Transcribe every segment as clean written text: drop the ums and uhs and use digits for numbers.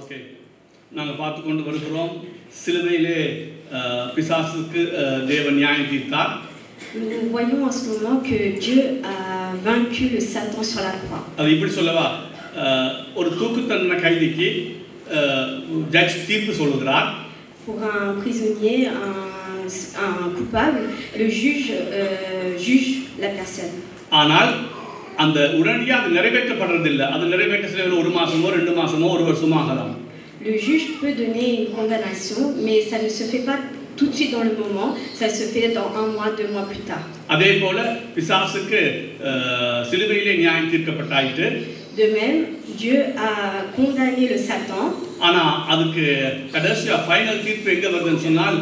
Okay, நாங்கள் பார்த்து கொண்டு வருகிறோம். சிலுவையிலே பிசாசுக்கு தேவன் நியாயம் தீர்த்தார். Nous voyons en ce moment que Dieu a vaincu le Satan sur la croix. அது இப்படி சொல்லவா, ஒரு தூக்கு தண்டனை கைதிக்கு ஜட்ஜ் தீர்ப்பு சொல்லுகிறார். Pour un prisonnier, un coupable, le juge juge la personne. ஆனால் அந்த உடனடியாக அது நிறைவேற்றப்படுறதில்லை. அது நிறைவேற்ற சில ஒரு மாசமோ 2 மாசமோ 1 வருஷமோ ஆகலாம். Le juge peut donner une condamnation, mais ça ne se fait pas tout de suite dans le moment, ça se fait dans 1 mois, 2 mois plus tard. அதே போல பிசாசுக்கு சிலுவையிலே நியாயம் தீர்க்கப்பட்டாயிற்று. De même, Dieu a condamné le Satan. ஆனா அதுக்கு கடைசியா final தீர்ப்பு எங்க வருதுன்னு சொன்னால்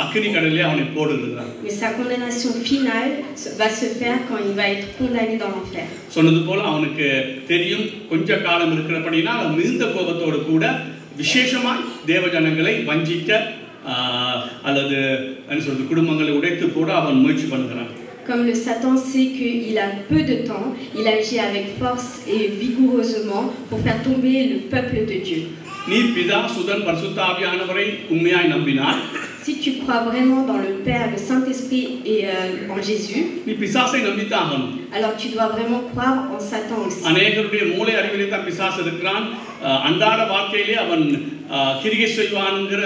அக்கினி கடலிலே அவனை போடுகிறார். Mais sa condamnation finale va se faire quand il va être condamné dans l'enfer. சொன்னது போல அவனுக்கு தெரியும் கொஞ்ச காலம் இருக்கிறபடினா மிகுந்த கோபத்தோடு கூட விசேஷமாய் தேவஜனங்களை வஞ்சிக்க அல்லது என்ன சொல்றது குடும்பங்களை உடைத்து போட அவன் முயற்சி பண்ணுகிறான். Comme le Satan sait qu'il a peu de temps, il agit avec force et vigoureusement pour faire tomber le peuple de Dieu. நீ பிதா சுதன் பரிசுத்த ஆவியானவரை உண்மையாய் நம்பினாய், si tu crois vraiment dans le Père, le Saint-Esprit et en Jésus, நீ பிசாசை நம்பித்தான். alors tu dois vraiment croire en Satan aussi. அநேகருடைய மூளை அறிவிலே தான் பிசாசு இருக்கிறான். அன்றாட வாழ்க்கையிலே அவன் கிரியை செய்வான்ங்கிற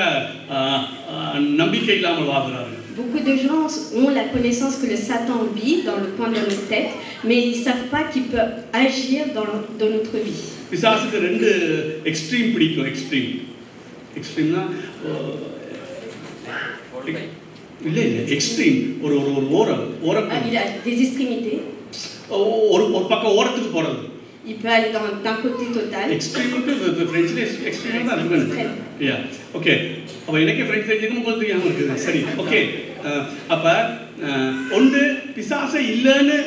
நம்பிக்கை இல்லாமல் வாழ்கிறார்கள். Beaucoup de gens ont la connaissance que le Satan vit dans le coin de notre tête, mais ils ne savent pas qu'il peut agir dans notre vie. பிசாசுக்கு 2 எக்ஸ்ட்ரீம் பிடிக்கும். எக்ஸ்ட்ரீம்னா இல்ல எக்ஸ்ட்ரீம் ஒரு ஓரம் Il a des extrémités. ஒரு பக்கம் ஓரத்துக்கு போறது. Il peut aller d'un côté total. எக்ஸ்ட்ரீமுக்கு ஃப்ரெஞ்சில் எக்ஸ்ட்ரீம் தான் இருக்கு. யா ஓகே, அப்போ எனக்கு ஃப்ரெஞ்ச் தெரிஞ்சுக்கணும் உங்களுக்கு தெரியாமல் இருக்குது. சரி ஓகே, அப்போ ஒன்று பிசாசை இல்லைன்னு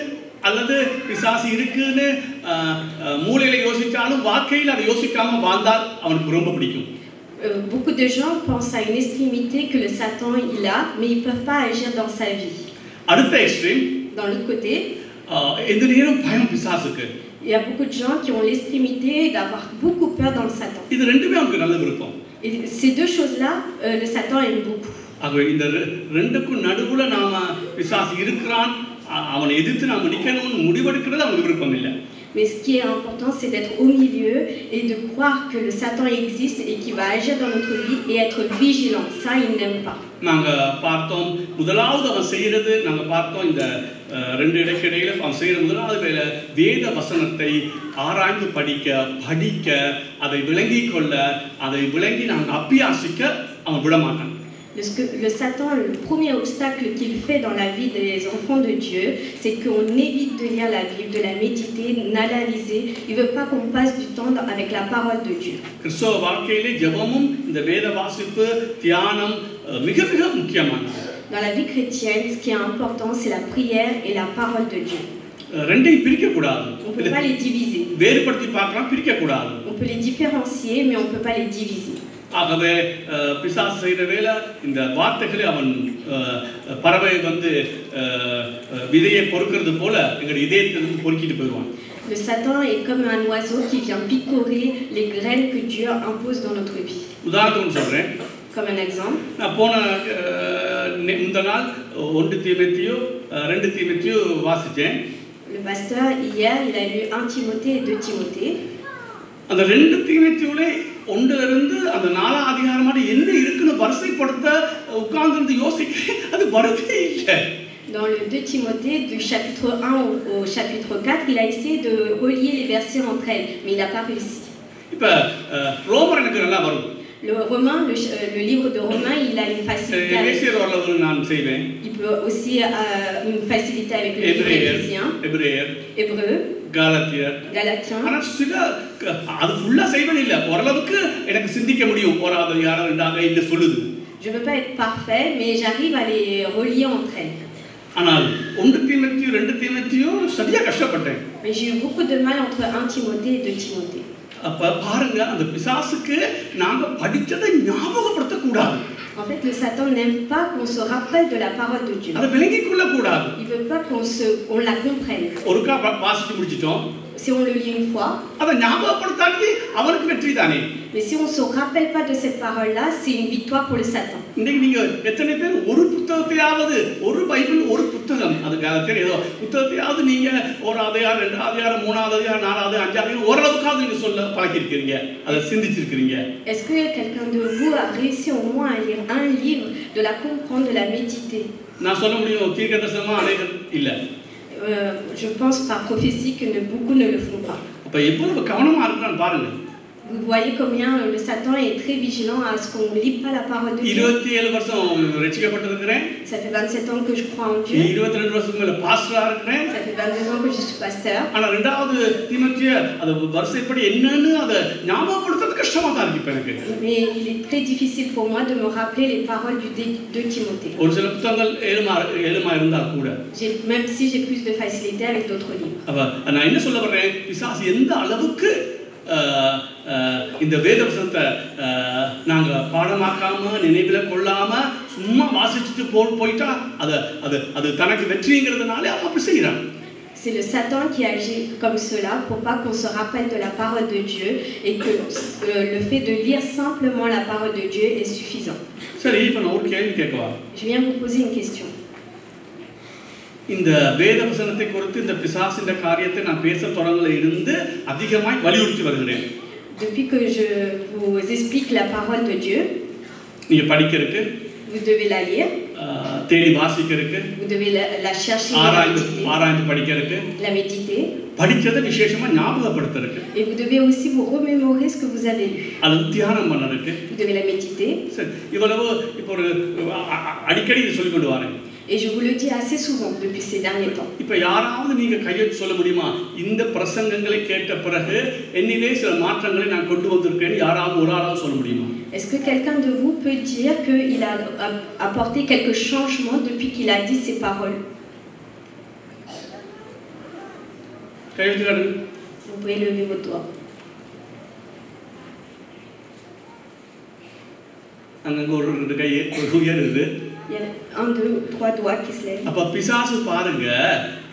அல்லது பிசாசு இருக்குன்னு மூளையில யோசிச்சாலும் வாழ்க்கையில் அதை யோசிக்காம வாழ்ந்தால் அவனுக்கு ரொம்ப பிடிக்கும். Beaucoup de gens pensent à une extrémité que le Satan il a, mais ils ne peuvent pas agir dans sa vie. அடுத்த எக்ஸ்ட்ரீம், Dans l'autre côté, எந்த நேரம் பயம் பிசாசுக்கு. il y a beaucoup de gens qui ont l'extrémité d'avoir beaucoup peur dans le Satan. இது ரெண்டுமே அவனுக்கு நல்ல விருப்பம். Et ces deux choses-là, le Satan aime beaucoup. ஆகவே இந்த ரெண்டுக்கும் நடுவுல நாம பிசாசு இருக்கிறான், அவனை எதிர்த்து நாம நிக்கணும்னு முடிவெடுக்கிறது அவனுக்கு விருப்பம் இல்லை. Mais ce qui est important, c'est d'être au milieu et de croire que le Satan existe et qu'il va agir dans notre vie et être vigilant. Ça, il n'aime pas. நாங்க பார்த்தோம் முதலாவது அவன் செய்யறது, நாங்க பார்த்தோம் இந்த 2 இடைக்கிடையில அவன் செய்யற முதலாவது வேலை வேத வசனத்தை ஆராய்ந்து படிக்க அதை விளங்கிக் கொள்ள, அதை விளங்கி நாங்கள் அபியாசிக்க அவன் விட மாட்டான். Le Satan, le premier obstacle qu'il fait dans la vie des enfants de Dieu, c'est qu'on évite de lire la Bible, de la méditer, d'analyser. Il ne veut pas qu'on passe du temps avec la parole de Dieu. கிறிஸ்தவ வாழ்க்கையிலே ஜெபமும் இந்த வேத வாசிப்பு தியானம் மிக மிக முக்கியமானது. Dans la vie chrétienne, ce qui est important, c'est la prière et la parole de Dieu. ரெண்டையும் பிரிக்க கூடாது. On ne peut pas les diviser. வேறுபடுத்தி பார்க்கலாம், பிரிக்க கூடாது. On peut les différencier, mais on ne peut pas les diviser. ஆகவே பிசாசு செய்த வேலை இந்த வார்த்தைகளை அவன் பறவை விதையை பொறுக்கிறது போல எங்களுடைய இதயத்திலிருந்து பொறுக்கிட்டு போயிடுவான். Le Satan est comme un oiseau qui vient picorer les graines que Dieu impose dans notre vie. உதாரணத்துக்கு சொல்றேன். Comme un exemple. நான் போன இந்த நாள் 1 தீமோத்தேயு 2 தீமோத்தேயு வாசிச்சேன். Le pasteur hier, il a lu 1 Timothée et 2 Timothée. அந்த 2 தீமோத்தேயுல 1 இருந்து அந்த 4 அதிகாரமா என்ன இருக்குன்னு வரிசைப்படுத்த உட்கார்ந்து யோசிக்க அது வரவே இல்லை. Dans le 2 Timothée, du chapitre 1 au chapitre 4, il a essayé de relier les versets entre elles, mais il n'a pas réussi. இப்போ ரோமர் எனக்கு நல்லா வரும். Le livre de Romains, il a une facilité avec... Il peut aussi une facilité avec le livre d'Éphésiens, Hébreux, Galatiens. Je ne veux pas être parfait, mais j'arrive à les relier entre elles. Mais j'ai eu beaucoup de mal entre 1 Timothée et 2 Timothée. அப்ப பாருங்க, அந்த பிசாசுக்கு நாங்க படிச்சதை ஞாபகப்படுத்தக்கூடாது. En fait, le Satan n'aime pas qu'on se rappelle de la parole de Dieu. அதை விளங்கிக் கொள்ளக்கூடாது. Il veut pas qu'on la comprenne. ஒருக்கா வாசிச்சு முடிச்சிட்டோம். si on le lit une fois, அதை ஞாபகப்படுத்தாட்டி அவனுக்கு வெற்றி தானே. mais si on ne se rappelle pas de cette parole-là, c'est une victoire pour le Satan. இன்னைக்கு நீங்க எத்தனை பேர் ஒரு புத்தகத்தையாவது, ஒரு பைபிள் ஒரு புத்தகம், அதுக்காக தெரியும் புத்தகத்தையாவது நீங்க ஒரு அதிகாரம், 2 அதிகாரம், 3வது அதிகாரம், 4வது, 5வது ஓரளவுக்காவது நீங்க சொல்ல பழகிருக்கிறீங்க, அதை சிந்திச்சிருக்கிறீங்க. Est-ce que quelqu'un de vous a réussi au moins à lire un livre, de la comprendre, de la méditer? நான் சொல்ல முடியும் தீர்க்கதரிசனமா அநேகர் இல்ல. Je pense par prophétie que beaucoup ne le font pas. அப்ப எவ்வளவு கவனமா இருக்கான்னு பாருங்க. Vous voyez combien le Satan est très vigilant à ce qu'on ne lit pas la parole de Dieu. 27 வருஷம் ரட்சிக்கப்பட்டிருக்கிறேன். Ça fait 27 ans que je crois en Dieu. 22 வருஷத்துக்கு மேல பாஸ்டரா இருக்கேன். Ça fait 22 ans que je suis pasteur. ஆனா இரண்டாவது தீமோத்தேய அது வருஷப்படி என்னன்னு அத ஞாபகப்படுத்துறது கஷ்டமா தான் இருக்கு எனக்கு. Mais il est très difficile pour moi de me rappeler les paroles de Timothée. ஒரு சில புத்தகங்கள் ஏழுமா இருந்தா கூட. Même si j'ai plus de facilité avec d'autres livres. அப்ப நான் என்ன சொல்ல வரேன், பிசாசு எந்த அளவுக்கு இந்த வேதவசனத்தை நாங்க பாடமாக்காம நினைவுல கொள்ளாம சும்மா வாசிச்சுட்டு போயிட்டா அது தனக்கு வெற்றிங்கிறதுனால அவன் அப்படி செய்யறான். C'est le Satan qui agit comme cela pour pas qu'on se rappelle de la parole de Dieu et que le fait de lire simplement la parole de Dieu est suffisant. சரி, இப்ப நான் ஒரு கேள்வி கேட்கவா? Je viens vous poser une question. இந்த வேதவசனத்தை குறித்து இந்த பிசாசின் காரியத்தை நான் பேச தொடங்கல இருந்து அதிகமாய் வலியுறுத்தி வருகிறேன். Depuis que je vous explique la parole de Dieu, நீங்க படிக்கிறதுக்கு, vous devez la lire, தேடி வாசிக்கிறதுக்கு, vous devez la chercher, ஆராய்ந்து படிக்கிறதுக்கு, la méditer, படிச்சதை விசேஷமா ஞாபகப்படுத்துறதுக்கு, et vous devez aussi vous remémorer ce que vous avez lu. அது தியானம் பண்ணறதுக்கு, vous devez la méditer. சரி, இவ்வளவு இப்போ ஒரு அடிக்கடி சொல்லி கொண்டு வரேன். Et je vous le dis assez souvent depuis ces derniers temps. இப்ப யாராவது நீங்க கையெழுத்து சொல்ல முடியுமா, இந்த பிரசங்கங்களை கேட்ட பிறகு என்னிலே சில மாற்றங்களை நான் கொண்டு வந்திருக்கேன்னு யாராவது ஒரு ஆளாவது சொல்ல முடியுமா? Est-ce que quelqu'un de vous peut dire qu'il a apporté quelques changements depuis qu'il a dit ces paroles? கையெழுத்து காட்டுங்க. Vous pouvez lever vos doigts. அங்க ஒரு 2 கை உயருது. Il y a 1, 2, 3 doigts qui se lèvent. அப்ப பிசாசு பாருங்க,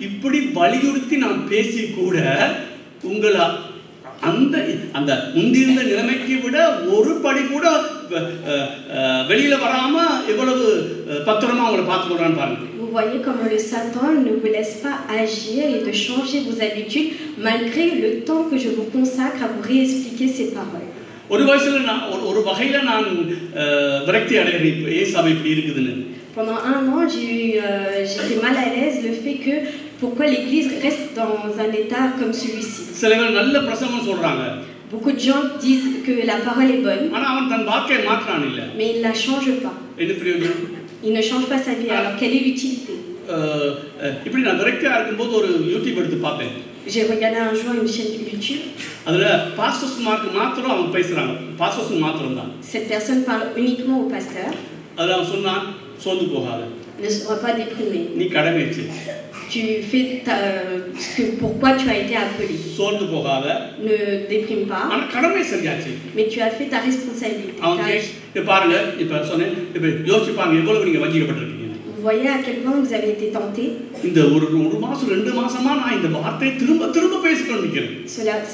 இப்படி வலியுறுத்தி நான் பேசி கூட உங்களை அந்த அந்த முந்திருந்த நிலைமைக்கு விட ஒரு படி கூட வெளியில வராம எவ்வளவு பத்திரமா உங்களை பார்த்துக்கிறான்னு பாருங்க. Vous voyez comment le Satan ne vous laisse pas agir et de changer vos habitudes malgré le temps que je vous consacre à vous réexpliquer ces paroles. ஒரு வயசுல நான் ஒரு வகையில நான் விரக்தி அடைகிறேன், ஏசாவை இப்படி இருக்குதுன்னு. Pendant 1 an, j'étais mal à l'aise le fait que pourquoi l'Église reste dans un état comme celui-ci. சில பேர் நல்ல பிரசங்கம் சொல்றாங்க. Beaucoup de gens disent que la parole est bonne. ஆனா அவன் தன் வாழ்க்கையை மாற்றான் இல்ல. Mais il la change pas. என்ன பிரயோஜனம்? Il ne change pas sa vie. Alors quelle est l'utilité? இப்படி நான் விரக்தியா இருக்கும்போது ஒரு யூடியூப் எடுத்து பார்த்தேன். J'ai regardé un jour une chaîne YouTube. அதுல பாஸ்டர்ஸ் மாத்திரம் அவங்க பேசுறாங்க. பாஸ்டர்ஸ் மாத்திரம் தான். Cette personne parle uniquement au pasteur. அதுல அவன் சொன்னான், சோர்ந்து போகாத. Ne sois pas déprimé. நீ கடமை செய். Tu fais pourquoi tu as été appelé. சோர்ந்து போகாத. Ne déprime pas. ஆனா கடமை சரியாச்சு. Mais tu as fait ta responsabilité. இப்ப பாருங்க, இப்ப சொன்னேன், இப்ப யோசிச்சு பாருங்க எவ்வளவு நீங்க வஞ்சிக்கப்பட்டிருக்கீங்க. Vous voyez à quel point vous avez été tenté. இந்த ஒரு மாசம் 2 மாசமா நான் இந்த வார்த்தையை திரும்ப பேசிட்டு நிக்கிறேன்.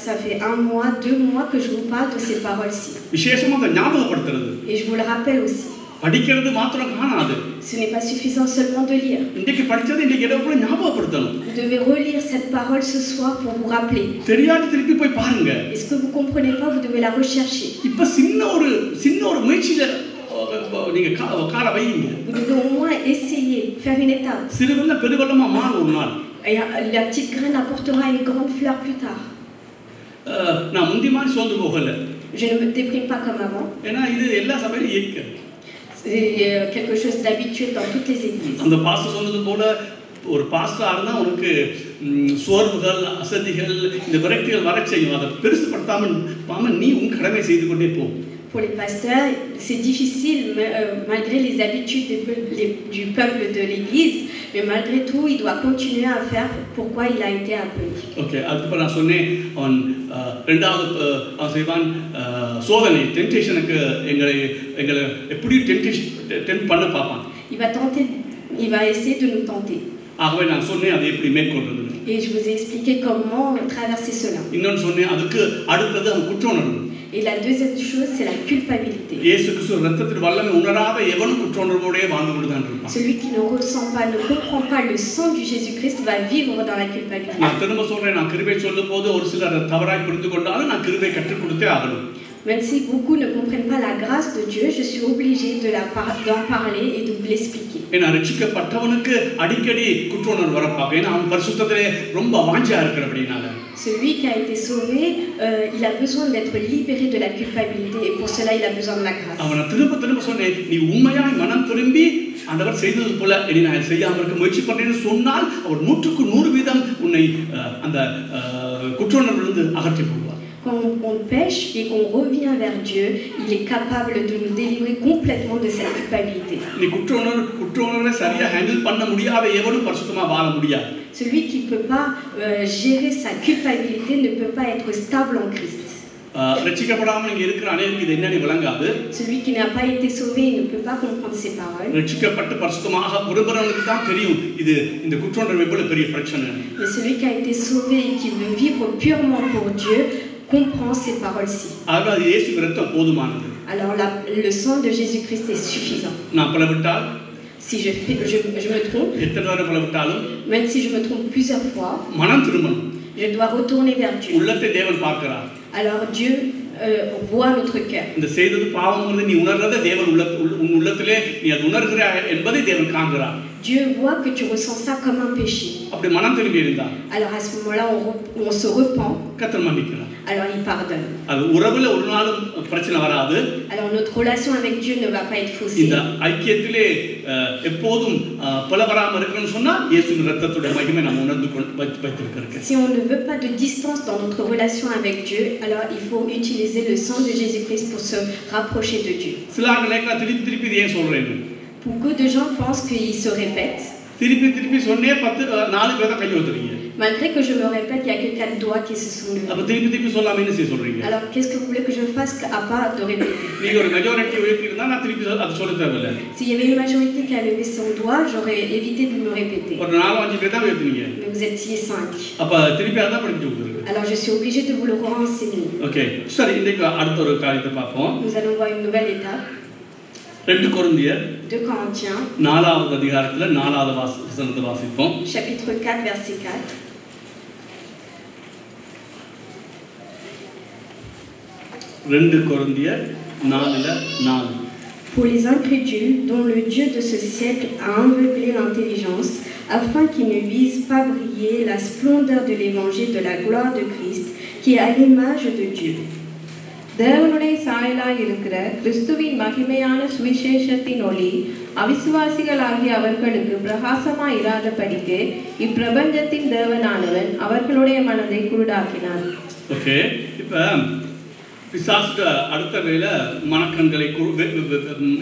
Ça fait 1 mois, 2 mois que je vous parle de ces paroles-ci. விசேஷமா அதை ஞாபகப்படுத்துறது. Et je vous le rappelle aussi. படிக்கிறது மாத்திரம் காணாது. Ce n'est pas suffisant seulement de lire. இன்னைக்கு படிச்சது இன்னைக்கு எவ்வளவு ஞாபகப்படுத்தணும். Vous devez relire cette parole ce soir pour vous rappeler. தெரியாத திருப்பி போய் பாருங்க. Est-ce que vous comprenez pas, vous devez la rechercher. இப்ப சின்ன ஒரு முயற்சியில நீங்க கால வைங்க. Vous devez au moins essayer, faire une étape. சிறுவெல்ல பெருவெள்ளமா மாறும் ஒரு நாள். Et la petite graine apportera une grande fleur plus tard. நான் முந்தி மாதிரி சோர்ந்து போகல. Je ne me déprime pas comme avant. ஏன்னா இது எல்லா சபையிலும் இருக்கு. C'est quelque chose d'habituel dans toutes les églises. அந்த பாஸ்டர் சொன்னது போல ஒரு பாஸ்டரா இருந்தா உனக்கு சோர்வுகள், அசதிகள், இந்த விரக்திகள் வர செய்யும். அதை பெருசுப்படுத்தாம நீ உன் கடமை செய்து கொண்டே போ. Pour les pasteurs, c'est difficile malgré les habitudes du peuple de l'Église, mais malgré tout, il doit continuer à faire pourquoi il a été appelé. Ok, அதுக்கு நான் சொன்னேன், அவன் இரண்டாவது செய்வான் சோதனை, டெம்டேஷனுக்கு எங்களை எப்படி டெம்ப்ட் பண்ண பார்ப்பான். Il va essayer de nous tenter. ஆகவே நான் சொன்னேன் அதை எப்படி மேற்கொள்றது. Et je vous ai expliqué comment traverser cela. இன்னொன்று சொன்னேன், அதுக்கு அடுத்தது அவன் குற்ற உணர்வு. Et la deuxième chose, c'est la culpabilité. இயேசு கிறிஸ்து ரத்தத்தின் வல்லமை உணராத எவனும் குற்ற உணர்வோடே வாழ்ந்து கொண்டு தான் இருப்பான். Celui qui ne ressent pas, ne comprend pas le sang du Jésus-Christ va vivre dans la culpabilité. நான் திரும்ப சொல்றேன், நான் கிருபை சொல்லும்போது ஒரு சிலர் தவறாய் புரிந்து கொண்டாலும் நான் கிருபை கற்றுக் கொடுத்தே ஆகணும். Même si beaucoup ne comprennent pas la grâce de Dieu, je suis obligée d'en parler et de l'expliquer. ஏன்னா ரட்சிக்கப்பட்டவனுக்கு அடிக்கடி குற்ற உணர்வு வரப்பாங்க. ஏன்னா அவன் பரிசுத்தத்திலே ரொம்ப வாஞ்சையா இருக்கிறபடினால. Celui qui a été sauvé, il a besoin d'être libéré de la culpabilité et pour cela il a besoin de la grâce. அவனை திரும்ப சொன்னேன், நீ உண்மையாய் மனம் திரும்பி ஆண்டவர் செய்தது போல இனி நான் செய்யாமல் இருக்க முயற்சி பண்றேன்னு சொன்னால் அவர் 100% உன்னை அந்த குற்ற உணர்விலிருந்து அகற்றி போடுவார். Quand on pêche et qu'on revient vers Dieu, il est capable de nous délivrer complètement de cette culpabilité. நீ குற்ற உணர்வை சரியா ஹேண்டில் பண்ண முடியாத எவனும் பரிசுத்தமா வாழ முடியாது. Celui qui ne peut pas gérer sa culpabilité ne peut pas être stable en Christ. ரட்சிக்கப்படாமல் இங்க இருக்கிற அநேகருக்கு இது என்னன்னு விளங்காது. Celui qui n'a pas été sauvé ne peut pas comprendre ces paroles. ரட்சிக்கப்பட்டு பரிசுத்தமாக ஒருவருக்கு தான் தெரியும் இது இந்த குற்ற உணர்வு எவ்வளவு பெரிய பிரச்சனை. Mais celui qui a été sauvé et qui veut vivre purement pour Dieu comprend ces paroles-ci. ஆக இயேசு ரத்தம் போதுமானது. Alors le sang de Jésus-Christ est suffisant. நான் பலவிட்டால் Si je me trompe, எத்தனை தடவை பலவிட்டாலும் même si je me trompe plusieurs fois, மனம் திரும்பணும். je dois retourner vers Dieu. உள்ளத்தை தேவன் பார்க்கிறார். Alors Dieu voit notre cœur. இந்த செய்தது பாவம்ங்கிறது நீ உணர்றத தேவன் உன் உள்ளத்திலே நீ அது உணர்கிறாய் என்பதை தேவன் காண்கிறார். Dieu voit que tu ressens ça comme un péché. அப்படி மனம் திரும்பி இருந்தால் Alors à ce moment-là on se repent. கர்த்தர் மன்னிக்கிறார். Alors il pardonne. அது உறவுல ஒரு நாளும் பிரச்சனை வராது. Alors notre relation avec Dieu ne va pas être faussée. இந்த ஐக்கியத்திலே எப்போதும் பலவராம இருக்கணும்னு சொன்னா இயேசுவின் ரத்தத்தோட மகிமை நாம் உணர்ந்து வைத்திருக்கிறோம். Si on ne veut pas de distance dans notre relation avec Dieu, alors il faut utiliser le sang de Jésus-Christ pour se rapprocher de Dieu. சிலர்களை திருப்பி ஏன் சொல்றேன்? Beaucoup de gens pensent qu'ils se répètent. திருப்பி சொன்னே 4 பேர் தான் கை ஊத்துறீங்க. Malgré que je me répète, il y a que 4 doigts qui se sont levés. அப்ப திருப்பி சொல்லாம என்ன செய்ய சொல்றீங்க? Alors qu'est-ce que vous voulez que je fasse à part de répéter? நீங்க ஒரு மெஜாரிட்டி உயர்த்தி இருந்தா நான் திருப்பி அது சொல்ல தேவையில்ல. S'il y avait une majorité qui a levé son doigt, j'aurais évité de me répéter. ஒரு 4-5 பேர் தான் உயர்த்துவீங்க. Mais vous étiez 5. அப்ப திருப்பி அதான் படிச்சு கொடுத்துருக்கு. Alors je suis obligée de vous le renseigner. Okay, சரி, இன்னைக்கு அடுத்த ஒரு காரியத்தை பார்ப்போம். Nous allons voir une nouvelle étape. 2 கொரிந்தியர் 2 Corinthiens 4வது அதிகாரத்துல 4வது வசனத்தை வாசிப்போம். chapitre 4 verset 4. 2 கொரிந்தியர் 4:4. Pour les incrédules dont le Dieu de ce siècle a aveuglé l'intelligence, afin qu'ils ne visent pas briller la splendeur de l'évangile de la gloire de Christ, qui est à l'image de Dieu. தேவனுடைய சாயலாய் இருக்கிற கிறிஸ்துவின் மகிமையான சுவிசேஷத்தின் ஒளி அவிசுவாசிகளாகிய அவர்களுக்கு பிரகாசமாய் இராதபடிக்கு இப்பிரபஞ்சத்தின் தேவனானவன் அவர்களுடைய மனதை குருடாக்கினார். ஓகே, இப்ப பிசாசுக்கு அடுத்த வேளை மனக்கண்களை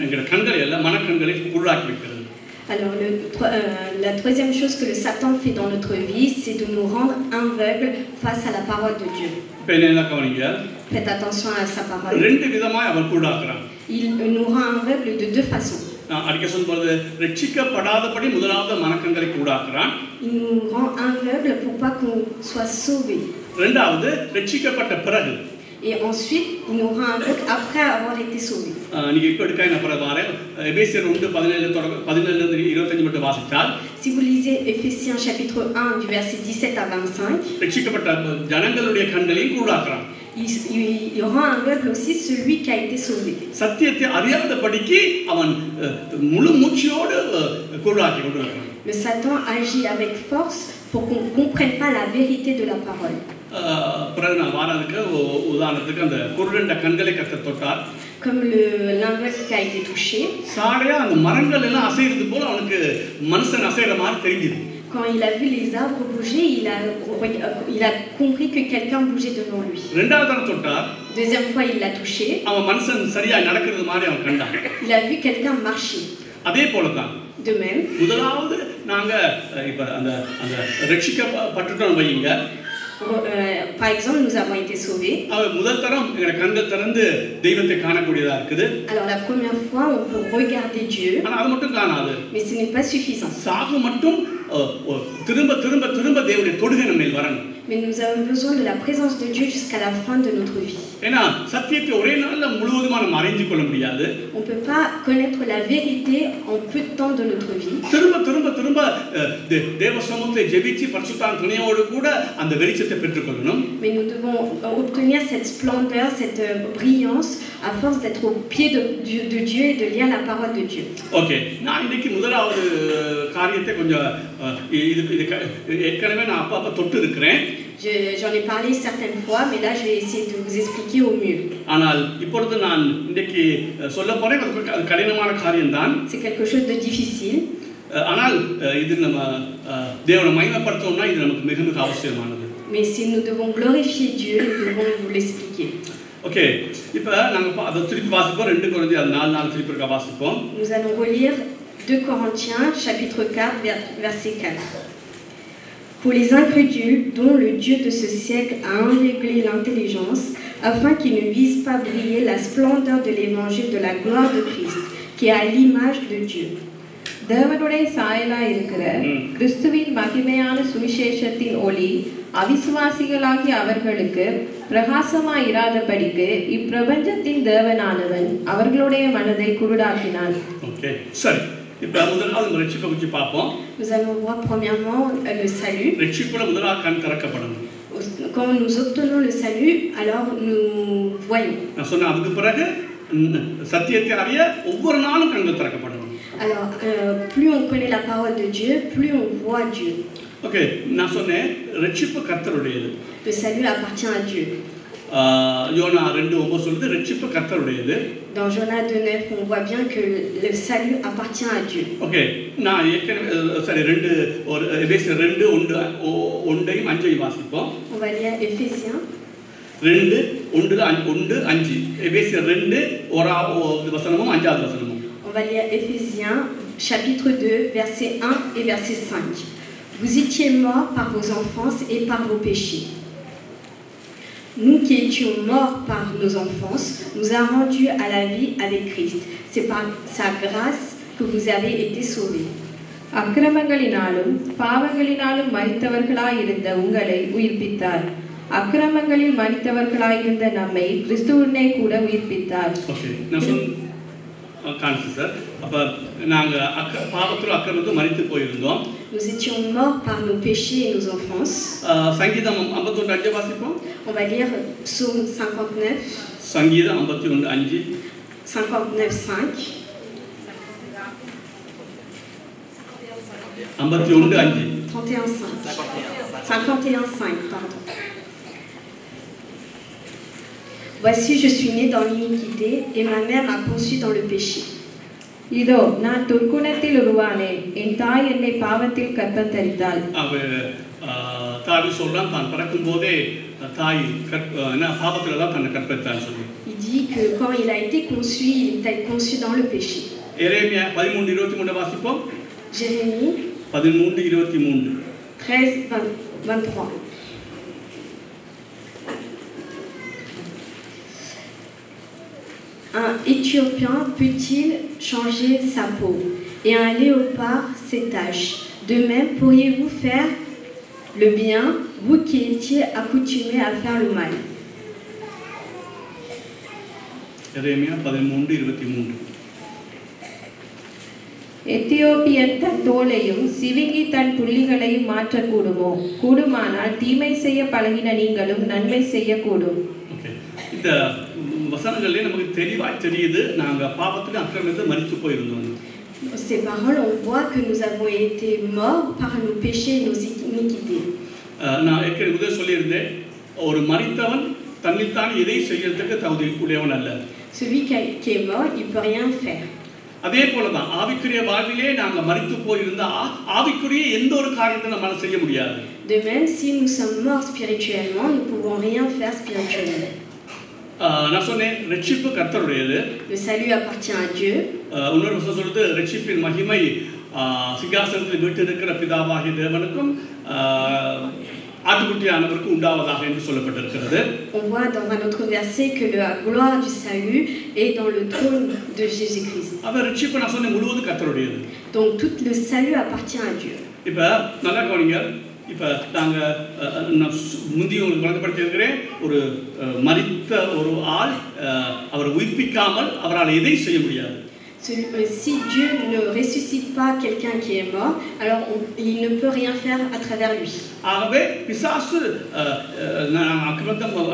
என்கிற கண்களை அல்ல மனக்கண்களை குருடாக்கி வைக்கிறது. Alors la troisième chose que le Satan fait dans notre vie, c'est de nous rendre aveugles face à la parole de Dieu. இப்ப என்ன கவனிங்க? Faites attention à sa parole. 2 விதமாய் அவன் குருடாக்குறான். Il nous rend aveugles de 2 façons. அடிக்க சொல்றது ரட்சிக்கப்படாதபடி முதலாவது மனக்கண்களை குருடாக்குறான். Il nous rend aveugles pour pas qu'on soit sauvés. இரண்டாவது ரட்சிக்கப்பட்ட பிறகு. Et ensuite, il nous rend aveugles après avoir été sauvés. நீங்க இப்ப எடுக்க நான் அப்புறம் வரேன். எபேசியர் 1:17-25 மட்டும் வாசித்தால், Si vous lisez Éphésiens chapitre 1 du verset 17 à 25, ரட்சிக்கப்பட்ட ஜனங்களுடைய கண்களையும் குருடாக்குறான். il rend aveugle aussi celui qui a été sauvé. சத்தியத்தை அறியாதபடிக்கு அவன் முழு மூச்சோடு குருடாக்கி கொண்டிருக்கிறான். Le Satan agit avec force pour qu'on ne comprenne pas la vérité de la parole. பிறகு நான் வாரதுக்கு உதாரணத்துக்கு அந்த குருடண்ட கண்களை கர்த்தர் தொட்டார். Comme l'aveugle qui a été touché. சாடையா அந்த மரங்கள் எல்லாம் அசைறது போல அவனுக்கு மனுஷன் அசைற மாதிரி தெரிஞ்சது. Quand il a vu les arbres bouger, il a compris que quelqu'un bougeait devant lui. இரண்டாவது தடவை தொட்டார். Deuxième fois, il l'a touché. அவன் மனுஷன் சரியா நடக்கிறது மாதிரி அவன் கண்டான். Il a vu quelqu'un marcher. அதே போல தான். De même. முதலாவது நாங்க இப்ப அந்த அந்த ரட்சிக்கப்பட்டுட்டோம் வைங்க. Par exemple, nous avons été sauvés. முதல் தரம் எங்க கண்கள் திறந்து தெய்வத்தை காணக்கூடியதா இருக்குது. Alors la première fois, on peut regarder Dieu. ஆனா அது மட்டும் காணாது. Mais ce n'est pas suffisant. Sahoo மட்டும் திரும்ப திரும்ப திரும்ப தேவனுடைய தொடுகை நம்ம மேல் வரணும். Mais nous avons besoin de la présence de Dieu jusqu'à la fin de notre vie. ஏன்னா சத்தியத்தை ஒரே நாள்ல முழுவதுமா நம்ம அறிந்து கொள்ள முடியாது. On ne peut pas connaître la vérité en peu de temps de notre vie. திரும்ப திரும்ப திரும்ப தேவ சமூகத்தை ஜெபிச்சு பரிசுத்த துணையோடு கூட அந்த வெளிச்சத்தை பெற்றுக்கொள்ளணும். Mais nous devons obtenir cette splendeur, cette brillance à force d'être au pied de Dieu et de lire la parole de Dieu. Okay, நான் இன்னைக்கு முதலாவது காரியத்தை கொஞ்சம் ஏற்கனவே நான் அப்பா தொட்டு இருக்கிறேன். J'en ai parlé certaines fois, mais là je vais essayer de vous expliquer au mieux. ஆனால் இப்பொழுது நான் இன்னைக்கு சொல்ல போறேன், அது கடினமான காரியம்தான். C'est quelque chose de difficile. ஆனால் இது நம்ம தேவனை மகிமைப்படுத்தணும்னா இது நமக்கு மிக மிக அவசியமானது. Mais si nous devons glorifier Dieu, nous devons vous l'expliquer. Okay, இப்போ நாங்கள் அதை திருப்பி வாசிப்போம். 2 Corinthiens 4 திருப்பி இருக்க வாசிப்போம். Nous allons relire 2 Corinthiens chapitre 4 verset 4. Pour les incrédules dont le Dieu de ce siècle a aveuglé l'intelligence, afin qu'ils ne vissent pas briller la splendeur de l'évangile de la gloire de Christ, qui est à l'image de Dieu. தேவனுடைய சாயலாய் இருக்கிற கிறிஸ்துவின் மகிமையான சுவிசேஷத்தின் ஒளி அவிசுவாசிகளாகிய அவர்களுக்கு பிரகாசமாய் இராதபடிக்கு இப்பிரபஞ்சத்தின் தேவனானவன் அவர்களுடைய மனதை குருடாக்கினான். ஓகே, சரி. இப்போ முதலாவது ரட்சிப்பை பற்றி பார்ப்போம். Nous allons voir premièrement le salut. ரட்சிப்புல முதலாவது கண் திறக்கப்படணும். Quand nous obtenons le salut, alors nous voyons. நான் சொன்ன அதுக்கு பிறகு சத்தியத்தை அறிய ஒவ்வொரு நாளும் கண்கள் திறக்கப்படணும். Alors, plus on connaît la parole de Dieu, plus on voit Dieu. Okay, நான் சொன்னேன் ரட்சிப்பு கர்த்தருடையது. Le salut appartient à Dieu. யோனா 2:9 சொல்லுது ரட்சிப்பு கர்த்தருடையது. Dans Jonas 2:9, on voit bien que le salut appartient à Dieu. Okay, நான் ஏற்கனவே சரி ஒரு எபேசியர் 2:1-5 வாசிப்போம். On va lire Éphésiens 2:1-5. எபேசியர் 2 வசனமும் 5வது வசனமும். On va lire Éphésiens chapitre 2 verset 1 et verset 5. Vous étiez morts par vos enfances et par vos péchés. Nous qui étions morts par nos enfances, nous a rendus à la vie avec Christ. C'est par sa grâce que vous avez été sauvés. அக்கிரமங்களினாலும் பாவங்களினாலும் மரித்தவர்களாயிருந்த உங்களை உயிர்ப்பித்தார். அக்கிரமங்களில் மரித்தவர்களாயிருந்த நம்மை கிறிஸ்துவுடனே கூட உயிர்ப்பித்தார். Okay, நான் கான்சி sir. அப்ப நாங்க பாவத்துல அக்கிரமத்துல மரித்து போயிருந்தோம். Nous étions morts par nos péchés et nos offenses. சங்கீதம் 51:5 வாசிப்போம். On va lire Psaume 59. சங்கீதம் 51:5. 59:5. 51:5. 31:5. 51:5, pardon. Voici, je suis né dans l'iniquité et ma mère m'a conçu dans le péché. இதோ நான் துர்க்குணத்தில் உருவானேன், என் தாய் என்னை பாவத்தில் கற்பந்தரித்தாள். தாவி சொல்றான், தான் பிறக்கும் போதே தாய் பாவத்துல தான் தன்னை கற்பத்தான்னு சொல்லி. Il dit que quand il a été conçu, il était conçu dans le péché. எரேமியா 13:23 வாசிப்போம். Jérémie 13:23. 13:23. Un Éthiopien peut-il changer sa peau et un léopard ses taches? De même, pourriez-vous faire le bien, vous qui étiez accoutumés à faire le mal? எரேமியா 13:23. Ethiopian தன் தோலையும் சிவிங்கி தன் புள்ளிகளையும் மாற்றக்கூடுமோ? கூடுமானால் தீமை செய்ய பழகின நீங்களும் நன்மை செய்யக்கூடும். இந்த வசனங்களே நமக்கு தெளிவாய் தெரியுது நாங்க பாவத்துல அக்கிரமத்தை மரித்து போயிருந்தோம். Ces paroles, on voit que nous avons été morts par nos péchés et nos iniquités. நான் ஏற்கனவே சொல்லியிருந்தேன், ஒரு மரித்தவன் தன்னில்தான் எதை செய்யறதுக்கு தகுதி உடையவன் அல்ல. Celui qui est mort, il peut rien faire. அதே போலதான் ஆவிக்குரிய வாழ்விலே நாங்க மரித்து போயிருந்தா ஆவிக்குரிய எந்த ஒரு காரியத்தை நம்மால செய்ய முடியாது. De même, si nous sommes morts spirituellement, nous ne pouvons rien faire spirituellement. நான் சொன்னேன் ரட்சிப்பு கர்த்தருடையது. Le salut appartient à Dieu. இன்னொரு வசனம் சொல்லுது ரட்சிப்பின் மகிமை சிங்காசனத்தில் வீற்றிருக்கிற பிதாவாகிய தேவனுக்கும் ஆட்டுக்குட்டியானவருக்கு உண்டாவதாக என்று சொல்லப்பட்டிருக்கிறது. On voit dans un autre verset que la gloire du salut est dans le trône de Jésus-Christ. அவ ரட்சிப்பு நான் சொன்னேன் முழுவதும் கர்த்தருடையது. Donc tout le salut appartient à Dieu. இப்போ நல்லா கவனிங்க. இப்போ நாங்கள் முந்தி உங்களுக்கு வழங்கப்படுத்தியிருக்கிறேன், ஒரு மரித்த ஒரு ஆள் அவரை உயிர்ப்பிக்காமல் அவரால் எதை செய்ய முடியாது. Si Dieu ne ressuscite pas quelqu'un qui est mort, alors il ne peut rien faire à travers lui. ஆகவே பிசாசு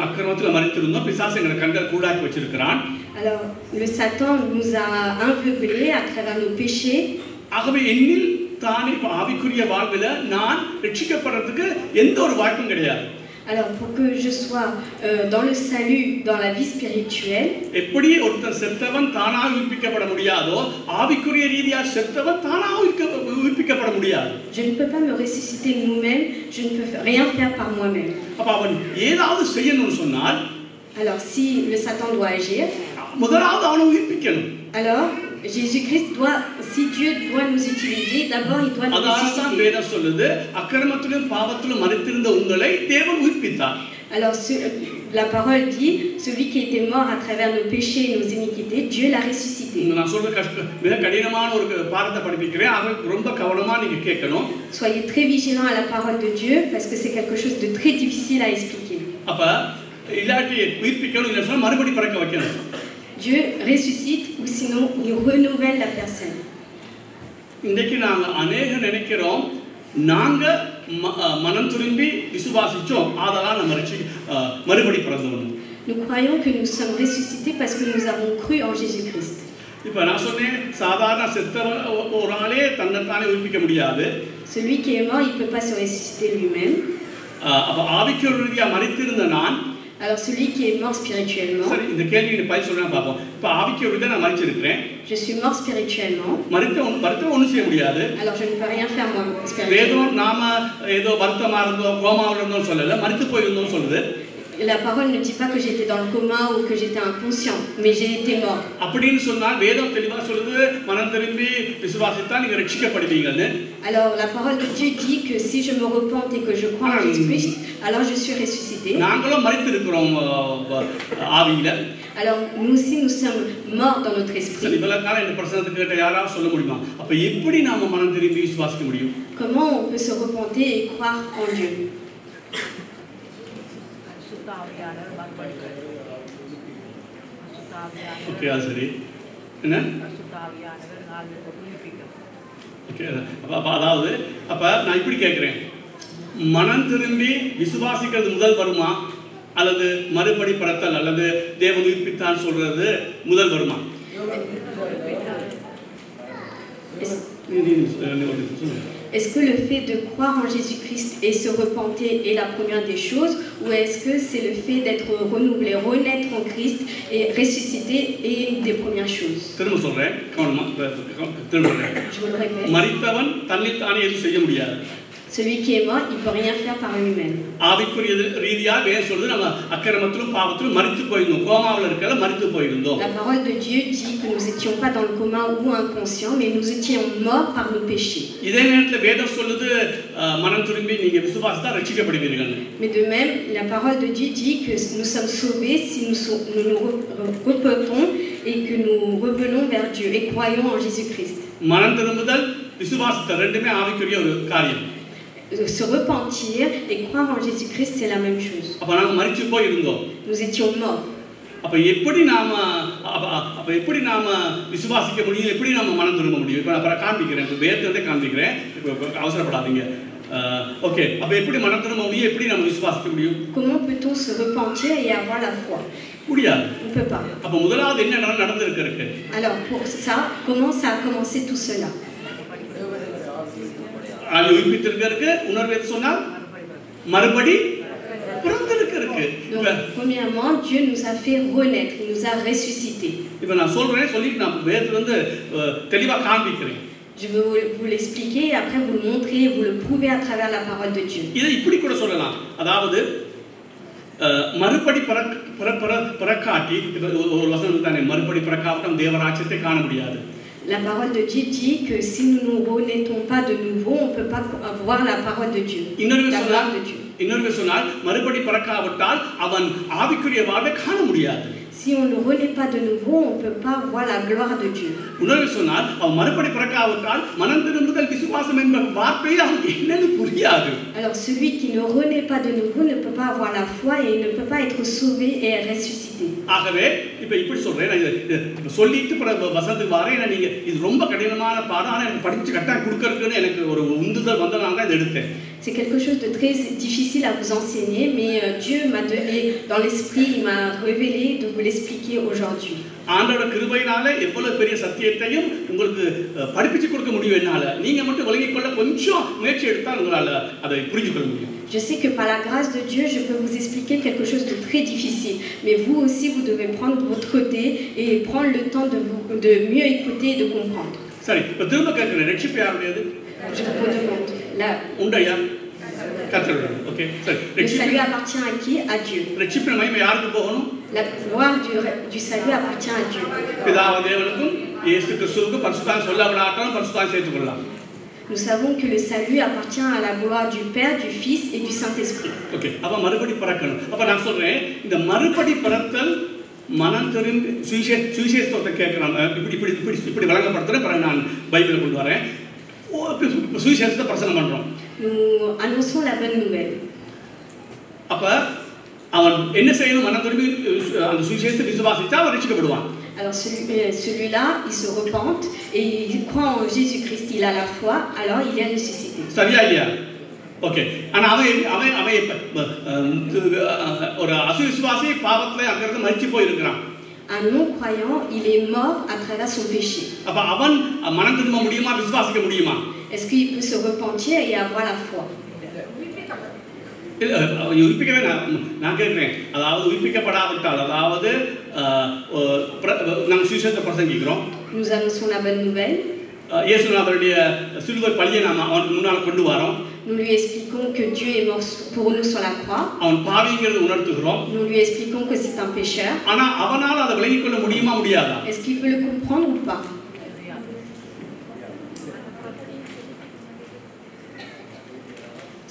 அக்கிரமத்தில் மரித்திருந்தோம், பிசாசு எங்களை கண்கள் கூடாக்கி வச்சிருக்கிறான். Alors le Satan nous a aveuglés à travers nos péchés. ஆகவே என்னில் தானே ஆவிக்குரிய வாழ்வில் நான் ரட்சிக்கப்படுறதுக்கு எந்த ஒரு வாய்ப்பும் கிடையாது. Alors pour que je sois dans le salut, dans la vie spirituelle, எப்படி ஒருத்தர் செத்தவன் தானாக உயிர்ப்பிக்கப்பட முடியாதோ, ஆவிக்குரிய ரீதியாக செத்தவன் தானாக உயிர்ப்பிக்கப்பட முடியாது. je ne peux pas me ressusciter nous-mêmes, je ne peux rien faire par moi-même. அப்ப அவன் ஏதாவது செய்யணும்னு சொன்னால், alors si le Satan doit agir, முதலாவது அவனை உயிர்ப்பிக்கணும். alors Jésus-Christ doit, si Dieu doit nous utiliser, d'abord il doit nous ressusciter. வேதம் சொல்லுது, அக்கிரமத்திலும் பாவத்திலும் மரித்திருந்த உங்களை தேவன் உயிர்ப்பித்தார். Alors la parole dit, celui qui était mort à travers nos péchés et nos iniquités, Dieu l'a ressuscité. நான் சொல்றது மிக கடினமான ஒரு பாடத்தை படிப்பிக்கிறேன், அதை ரொம்ப கவனமா நீங்க கேட்கணும். Soyez très vigilants à la parole de Dieu parce que c'est quelque chose de très difficile à expliquer. அப்ப இல்லாட்டி உயிர்ப்பிக்கணும், இல்ல சொன்னா மறுபடி பிறக்க வைக்கணும். Dieu ressuscite ou sinon il renouvelle la personne. இன்றைக்கு நாங்க அநேக நினைக்கிறோம், நாங்க மனம் திரும்பி விசுவாசிச்சோம், அதெல்லாம் நம்ம மறுபடி பிறந்தோம். Nous croyons que nous sommes ressuscités parce que nous avons cru en Jésus-Christ. இப்ப நான் சொன்னேன், சாதாரண செத்த ஒரு ஆளே தன்னைத்தானே உயிர்ப்பிக்க முடியாது. Celui qui est mort, il peut pas se ressusciter lui-même. அப்ப ஆவிக்குரிய ரீதியா மரித்திருந்த நான், alors celui qui est mort spirituellement, சரி இந்த கேள்விக்கு பதில் சொல்றேன் பாப்போம். இப்ப ஆவிக்குரிய ரீதியா நான் மரிச்சிருக்கிறேன், je suis mort spirituellement, மரித்த ஒண்ணும் செய்ய முடியாது. alors je ne peux rien faire moi spirituellement. வேதம் நாம ஏதோ வருத்தமா இருந்தோம், கோமாவுல இருந்தோம் சொல்லல, மரித்து போயிருந்தோம் சொல்லுது. La parole ne dit pas que j'étais dans le coma ou que j'étais inconscient, mais j'ai été mort. அப்படின்னு சொன்னால் வேதம் தெளிவா சொல்லுது, மனம் திரும்பி விசுவாசித்தால் நீங்க ரட்சிக்கப்படுவீங்கன்னு. Alors la parole de Dieu dit que si je me repente et que je crois en Jésus-Christ, alors je suis ressuscité. நாங்களும் மரித்திருக்கிறோம் ஆவியில. Alors nous aussi nous sommes morts dans notre esprit. சரி, இவ்வளவு காலம் இந்த பிரசனத்துக்கு கேட்ட யாராவது சொல்ல முடியுமா? அப்ப எப்படி நாம மனம் திரும்பி விசுவாசிக்க முடியும்? Comment on peut se repenter et croire en Dieu? Okay, அது சரி. என்ன? ஓகே, அதாவது அப்ப நான் இப்படி கேட்கிறேன், மனம் திரும்பி விசுவாசிக்கிறது முதல் வருமா, அல்லது மறுபடி பிறத்தல் அல்லது தேவன் உயிர்ப்பித்தான் சொல்றது முதல் வருமா? Est-ce que le fait de croire en Jésus-Christ et se repenter est la première des choses, ou est-ce que c'est le fait d'être renouvelé, renaître en Christ et ressuscité est une des premières choses? Je vous le répète. மரித்தவன் தன்னைத்தானே எதுவும் செய்ய முடியாது. Celui qui est mort, il peut rien faire par lui-même. ஆவிக்குரிய ரீதியா வேதம் சொல்லுது, நம்ம அக்கிரமத்திலும் பாவத்திலும் மரித்து போயிருந்தோம், கோமாவுல இருக்கல மரித்து போயிருந்தோம். La parole de Dieu dit que nous étions pas dans le coma ou inconscients, mais nous étions morts par nos péchés. இதே நேரத்துல வேதம் சொல்லுது, மனம் திரும்பி நீங்க விசுவாசித்தா ரட்சிக்கப்படுவீர்கள். Mais de même, la parole de Dieu dit que nous sommes sauvés si nous nous repentons et que nous revenons vers Dieu et croyons en Jésus-Christ. மனம் திரும்புதல் விசுவாசித்தல் ரெண்டுமே ஆவிக்குரிய ஒரு காரியம். Se repentir et croire en Jésus-Christ, c'est la même chose. அப்ப நாம மரிச்சு போய் இருந்தோம். Nous étions morts. அப்ப எப்படி நாம விசுவாசிக்க முடியும், எப்படி நாம மனம் திரும்ப முடியும்? இப்ப நான் காண்பிக்கிறேன், வேதத்தை காண்பிக்கிறேன், அவசரப்படாதீங்க. ஓகே, அப்ப எப்படி மனம் திரும்ப முடியும், எப்படி நாம விசுவாசிக்க முடியும்? Comment peut-on se repentir et avoir la foi? முடியாது. On peut pas. அப்ப முதலாவது என்ன நடந்திருக்கு? Alors pour ça, comment ça a commencé tout cela? ஆவி உயிர்ப்பித்திருக்கு, உணர்வு சொன்னால் மறுபடி பிறந்திருக்கு. Premièrement, Dieu nous a fait renaître, il nous a ressuscités. இப்ப நான் சொல்றேன், சொல்லிட்டு நான் வேதத்துல வந்து தெளிவா காண்பிக்கிறேன். Je vais vous l'expliquer et après vous le montrer, vous le prouver à travers la parole de Dieu. இதை இப்படி கூட சொல்லலாம், அதாவது மறுபடி பிறக்காட்டி, ஒரு வசனம் தானே, மறுபடி பிறக்காவிட்டால் தேவராஜ்யத்தை காண முடியாது. La parole de Dieu dit que si nous ne renaissons pas de nouveau, on ne peut pas voir la parole de Dieu. La gloire de Dieu. இன்னொரு சொன்னால் மறுபடி பிறக்காவிட்டால் அவன் ஆவிக்குரிய வாழ்வை காண முடியாது. Si on ne renaît pas de nouveau, on ne peut pas voir la gloire de Dieu. இன்னொரு சொன்னால் அவன் மறுபடி பிறக்காவிட்டால் மனம் திரும்புதல் விசுவாசம் என்ற வார்த்தையை அவனுக்கு என்னன்னு புரியாது. Alors celui qui ne renaît pas de nouveau ne peut pas avoir la foi et il ne peut pas être sauvé et ressuscité. ஆகவே இப்படி சொல்றேன், நான் சொல்லிட்டு வசந்துக்கு வரேன். நீங்க இது ரொம்ப கடினமான பாடம், ஆனால் எனக்கு படிச்சு கட்டாயம் கொடுக்கறதுன்னு எனக்கு ஒரு உந்துதல் வந்தனால தான் இதை எடுத்தேன். C'est quelque chose de très difficile à vous enseigner, mais Dieu m'a donné dans l'esprit, il m'a révélé de vous l'expliquer aujourd'hui. ஆண்டோட கிருபையினால எவ்வளவு பெரிய சத்தியத்தையும் உங்களுக்கு படிப்பிச்சு கொடுக்க முடியும். என்னால நீங்க மட்டும் விளங்கிக் கொள்ள கொஞ்சம் முயற்சி எடுத்தால் உங்களால அதை புரிஞ்சு கொள்ள முடியும். Je sais que par la grâce de Dieu, je peux vous expliquer quelque chose de très difficile, mais vous aussi, vous devez prendre votre côté et prendre le temps de mieux écouter et de comprendre. சரி, திரும்ப கேட்கிறேன், ரட்சிப்பு யாருடையது? Je vous demande, là, உண்டையா? கர்த்தருடைய. Okay, சரி. le salut appartient à qui? À Dieu. ரட்சிப்பின் மகிமை யாருக்கு போகணும்? La gloire du salut appartient à Dieu. பிதாவாகிய தேவனுக்கும் இயேசு கிறிஸ்துவுக்கும் பரிசுத்தம் சொல்லப்படாட்டாலும் பரிசுத்தம் சேர்த்துக் கொள்ளலாம். Nous savons que le salut appartient à la gloire du Père, du Fils et du Saint-Esprit. Okay, அப்ப மறுபடி பிறக்கணும். அப்ப நான் சொல்றேன், இந்த மறுபடி பிறத்தல் மனம் தெரிந்து சுவிசேஷத்தை கேட்கலாம். இப்படி வழங்கப்படுத்துறேன். பிறகு நான் பைபிளை கொண்டு வரேன். சுவிசேஷத்தை பிரசங்கம் பண்றோம். Nous annonçons la bonne nouvelle. அப்ப அவன் என்ன செய்யணும்? மனம் திரும்பி அந்த சுவிசேஷத்தை விசுவாசிச்சா அவன் ரட்சிக்கப்படுவான். Alors celui-là, il se repente et il croit en Jésus-Christ, il a la foi, alors il est ressuscité. சரியா இல்லையா? ஓகே, ஆனா அவன் ஒரு அசுவிசுவாசி பாவத்துல அங்கிருந்து மரிச்சு போயிருக்கிறான். Un non-croyant, il est mort à travers son péché. அப்ப அவன் மனம் திரும்ப முடியுமா? விசுவாசிக்க முடியுமா? Est-ce qu'il peut se repentir et avoir la foi? உயிர்ப்பிக்கவே நான் கேட்கிறேன். அதாவது உயிர்ப்பிக்கப்படாவிட்டால், அதாவது நாங்கள் சுவிசேஷத்தை பிரசங்கிக்கிறோம். Nous annonçons la bonne nouvelle. இயேசுநாதருடைய சிலுவை பழியை நாம் அவனுக்கு முன்னால் கொண்டு வரோம். Nous lui expliquons que Dieu est mort pour nous sur la croix. அவன் பாவிங்கிறது உணர்த்துகிறோம். Nous lui expliquons que c'est un pécheur. ஆனா அவனால் அதை விளங்கிக் கொள்ள முடியுமா முடியாதா? Est-ce qu'il peut le comprendre ou pas?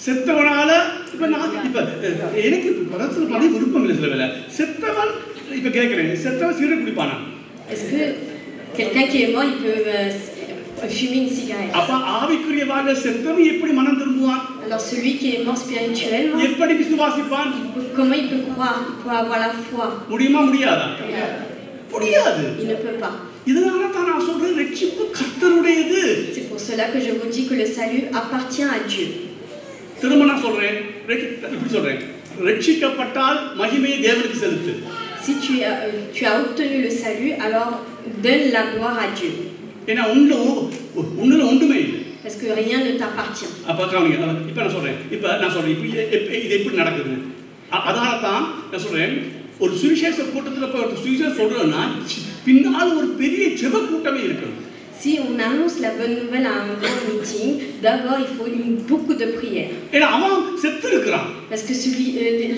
செத்தவனால எனக்கு பரத்துல பணி விருப்பம் இல்லை. சில வேலை செத்தவன் இப்ப கேட்கிறேன், செத்தவன் cigarette குடிப்பானா? Est-ce que quelqu'un qui est mort, il peut fumer une cigarette? அப்ப ஆவிக்குரிய வாழ்ல செத்தவன் எப்படி மனம் திரும்புவான்? Alors celui qui est mort spirituellement, எப்படி விசுவாசிப்பான்? comment il peut croire? Il peut avoir la foi? முடியுமா முடியாதா? முடியாது. Il ne peut pas. இதனால தான் நான் சொல்றேன், ரட்சிப்பு கர்த்தருடையது. C'est pour cela que je vous dis que le salut appartient à Dieu. திரும்ப நான் சொல்றேன், இப்படி சொல்றேன், ரட்சிக்கப்பட்டால் மகிமையை தேவனுக்கு செலுத்து. Si tu as obtenu le salut, alors donne la gloire à Dieu. ஏன்னா உன்னுல ஒன்றுமே இல்லை. Parce que rien ne t'appartient. அப்ப கவனிங்க, இப்ப நான் சொல்றேன் இது எப்படி நடக்குது. அதனால தான் நான் சொல்றேன், ஒரு சுவிசேஷ கூட்டத்தில் போய் ஒரு சுவிசேஷம் சொல்றேன்னா பின்னால் ஒரு பெரிய ஜெப கூட்டமே இருக்கணும். Si on annonce la bonne nouvelle à un grand meeting, d'abord il faut beaucoup de prières. ஏன்னா அவன் செத்து இருக்கிறான். Parce que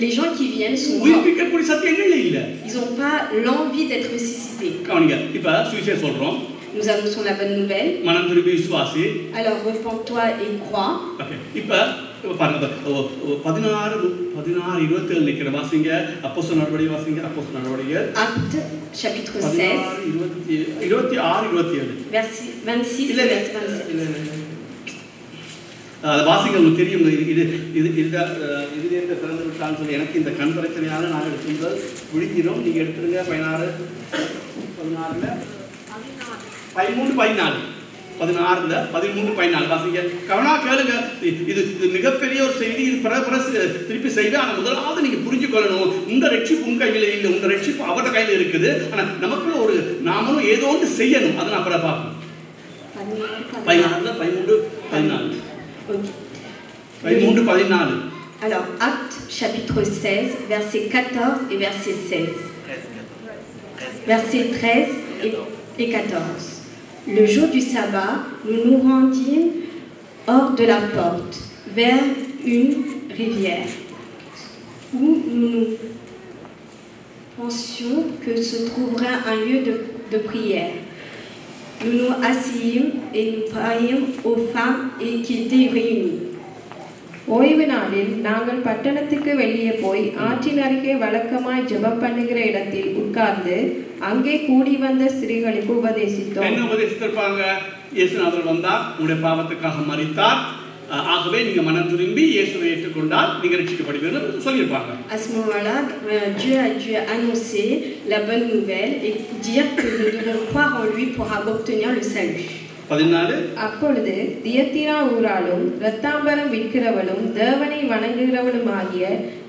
les gens qui viennent sont morts. உயிர்ப்பிக்கக்கூடிய சத்தியங்கள் இல்லை. Ils n'ont pas l'envie d'être ressuscités. கவனிங்க, இப்ப சுவிசேஷம் சொல்றோம். Nous annonçons la bonne nouvelle. மனம் திரும்பி விசுவாசி. Alors repens-toi et crois. Okay, இப்ப பாருங்க, 16:27 நிக்கிற வாசிங்க. அப்போஸ்தலர் நடவடிக்கை வாசிங்க. அப்போஸ்தலர் நடவடிக்கை Acte chapitre 16 26-27 verset 26 et verset 27. அது வாசிங்க, உங்களுக்கு தெரியும். இது திறந்து விட்டான்னு சொல்லி எனக்கு இந்த கண் பிரச்சனையால நான் எடுத்துங்கள் விழிக்கிறோம். நீங்க எடுத்துருங்க. 16 வாசிங்க. கவனா கேளுங்க. இது மிகப்பெரிய ஒரு செய்தி. இது திருப்பி செய்வேன். ஆனால் முதலாவது நீங்க புரிஞ்சுக்கொள்ளணும், உங்க ரட்சிப்பு உங்க கையில் இல்லை, உங்க ரட்சிப்பு அவரோட கையில் இருக்குது. ஆனா நமக்குள்ள ஒரு நாமளும் ஏதோ ஒன்று செய்யணும். அதை நான் அப்புறம் பார்க்கணும். 13-14. Alors, Acte chapitre 16, verset 14 et verset 16. Versets 13 et 14. Le jour du sabbat, nous nous rendîmes hors de la porte, vers une rivière, où nous pensions que se trouverait un lieu de prière. Nous nous assîmes et nous parlâmes aux femmes qui étaient réunies. ஓய்வு நாளில் நாங்கள் பட்டணத்துக்கு வெளியே போய் ஆற்றின் அருகே வழக்கமாய் ஜெபம் பண்ணுகிற இடத்தில் உட்கார்ந்து அங்கே கூடி வந்த ஸ்திரீகளுக்கு உபதேசித்தோம். என்ன உபதேசித்திருப்பாங்க? இயேசுநாதர் வந்தார், உங்களுடைய பாவத்துக்காக மரித்தார், ஆகவே நீங்க மனம் திரும்பி இயேசுவை ஏற்றுக்கொண்டால் நீங்க ரட்சிக்கப்படுவீர்கள் சொல்லியிருப்பாங்க. À ce moment-là, Dieu a dû annoncer la bonne nouvelle et dire que nous devons croire en lui pour obtenir le salut. 14 அப்பொழுது தியத்திரா ஊராலும் இரத்தாம்பரம் விற்கிறவளும் தேவனை வணங்குகிறவளும் ஆகிய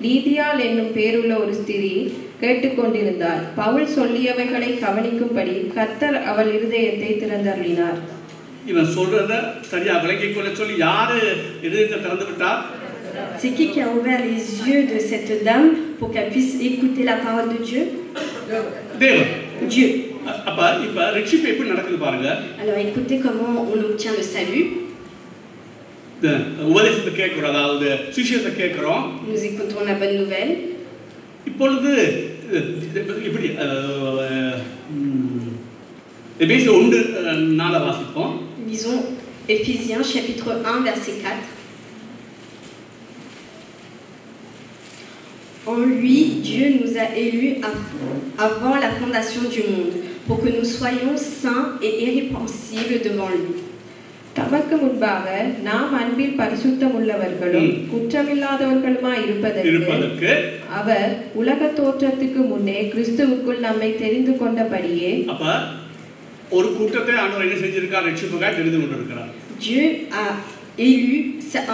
லீதியாள் என்னும் பேருள்ள ஒரு ஸ்திரீ கேட்டுக்கொண்டிருந்தாள். பவுல் சொல்லியவைகளை கவனிக்கும்படி கர்த்தர் அவள் இருதயத்தை திறந்தருளினார். இவன் சொல்றத சரியா விளங்கிக் கொள்ள சொல்லி யாரு இதயத்தை திறந்து விட்டா? C'est qui a ouvert les yeux de cette dame pour qu'elle puisse écouter la parole de Dieu? தேவன். Dieu. அப்ப இப்ப ரட்சிப்பு எப்படி நடக்குது பாருங்க. Alors écoutez comment on obtient le salut. உபதேசத்தை கேட்கிறோம், அதாவது சுவிசேஷத்தை கேட்கிறோம். Nous écoutons la bonne nouvelle. இப்பொழுது இப்படி எபேசியர் 1:4 வாசிப்போம். Lisons Éphésiens chapitre 1 verset 4. En lui, Dieu nous a élus avant la fondation du monde, pour que nous soyons saints et irrépréhensibles devant lui. தமக்கு முன்பாக நாம் அன்பில் பரிசுத்தம் உள்ளவர்களும் குற்றமில்லாதவர்களுமாய் இருப்பதற்கு அவர் உலக தோற்றத்துக்கு முன்னே கிறிஸ்துவுக்குள் நம்மை தெரிந்து கொண்டபடியே. அப்ப ஒரு கூட்டத்தை ஆண்டவர் என்ன செஞ்சிருக்கார்? ரட்சிப்புக்காக தெரிந்து கொண்டிருக்கிறார். Dieu a élu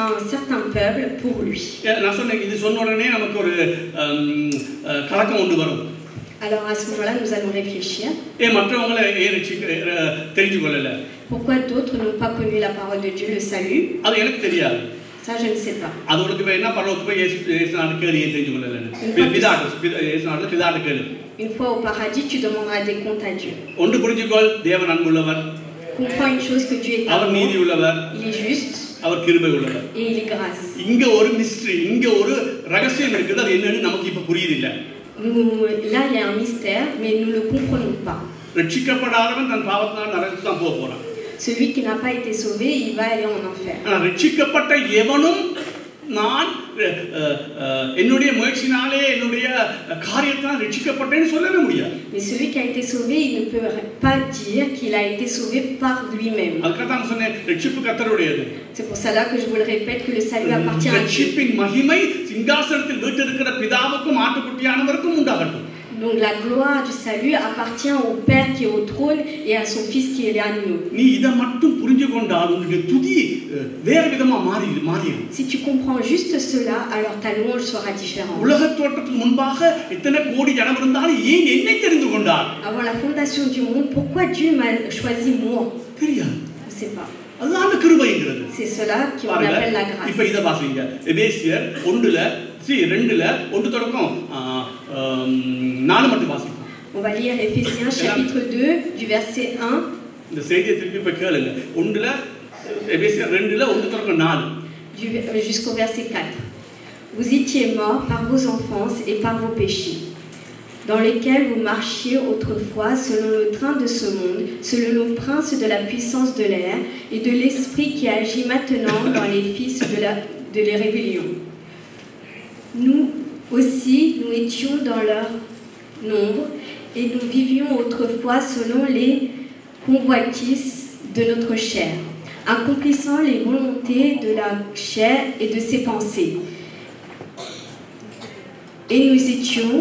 un certain peuple pour lui. நான் சொன்னேன், இது சொன்ன உடனே நமக்கு ஒரு கலக்கம் ஒன்று வரும். Alors à ce moment-là, nous allons réfléchir. மற்றவங்களை தெரிஞ்சு கொள்ளல. Pourquoi d'autres n'ont pas connu la parole de Dieu, le salut? அது எனக்கு தெரியாது. Ça, je ne sais pas. அது உங்களுக்கு என்ன பரலோகத்துக்கு போய் இயேசுநாதர் கேளு, ஏன் தெரிஞ்சு கொள்ளல? இயேசுநாதர் பிதாட்ட கேளு. Une fois au paradis, tu demanderas des comptes à Dieu. ஒன்று புரிஞ்சுக்கொள், தேவன் அன்புள்ளவர். Comprends une chose, que Dieu est அவர் நீதி உள்ளவர். il est juste. அவர் கிருபை உள்ளவர். Et il est grâce. இங்க ஒரு மிஸ்டரி, இங்க ஒரு ரகசியம் இருக்குது. அது என்னன்னு நமக்கு இப்ப புரியுது இல்ல. Là, il y a un mystère, mais nous ne le comprenons pas. ரட்சிக்கப்படாதவன் தன் பாவத்தினால் நரகத்துக்கு தான் போறான். Celui qui n'a pas été sauvé, il va aller en enfer. ஆனா ரட்சிக்கப்பட்ட எவனும் நான் என்னுடைய முயற்சினாலே என்னுடைய காரியத்தால் ரட்சிக்கப்பட்டேன்னு சொல்லவே முடியாது. Mais celui qui a été sauvé, il ne peut pas dire qu'il a été sauvé par lui-même. அதுக்கு தான் சொன்னேன், ரட்சிப்பு கர்த்தருடையது. C'est pour cela que je vous le répète, que le salut appartient à Dieu. ரட்சிப்பின் மகிமை சிங்காசனத்தில் வீற்றிருக்கிற பிதாவுக்கும் ஆட்டுக்குட்டியானவருக்கும் உண்டாகட்டும். Donc la gloire du salut appartient au Père qui est au trône et à son Fils qui est l'agneau. நீ இத மட்டும் புரிஞ்சு கொண்டால் உன்னுடைய துதி வேற விதமா மாறிடும். Si tu comprends juste cela, alors ta louange sera différente. உலக தோற்றத்துக்கு முன்பாக எத்தனை கோடி ஜனம் இருந்தாலும் ஏன் என்னை தெரிந்து கொண்டார்? Avant la fondation du monde, pourquoi Dieu m'a choisi moi? தெரியாது. Je ne sais pas. அதுதான் கிருபைங்கிறது. C'est cela qu'on appelle la grâce. இப்ப இத வாசிங்க. எபேசியர் 2:1 தொடக்கம் 4 மட்டும் வாசிப்போம். On va lire Éphésiens chapitre 2 du verset 1. இந்த செய்தியை திருப்பி போய் கேளுங்க. எபேசியர் 2:1 தொடக்கம் 4 jusqu'au verset 4. Vous étiez morts par vos enfances et par vos péchés, dans lesquels vous marchiez autrefois selon le train de ce monde, selon le prince de la puissance de l'air et de l'esprit qui agit maintenant dans les fils de la rébellion. Nous aussi, nous étions dans leur nombre et nous vivions autrefois selon les convoitises de notre chair, accomplissant les volontés de la chair et de ses pensées. Et nous étions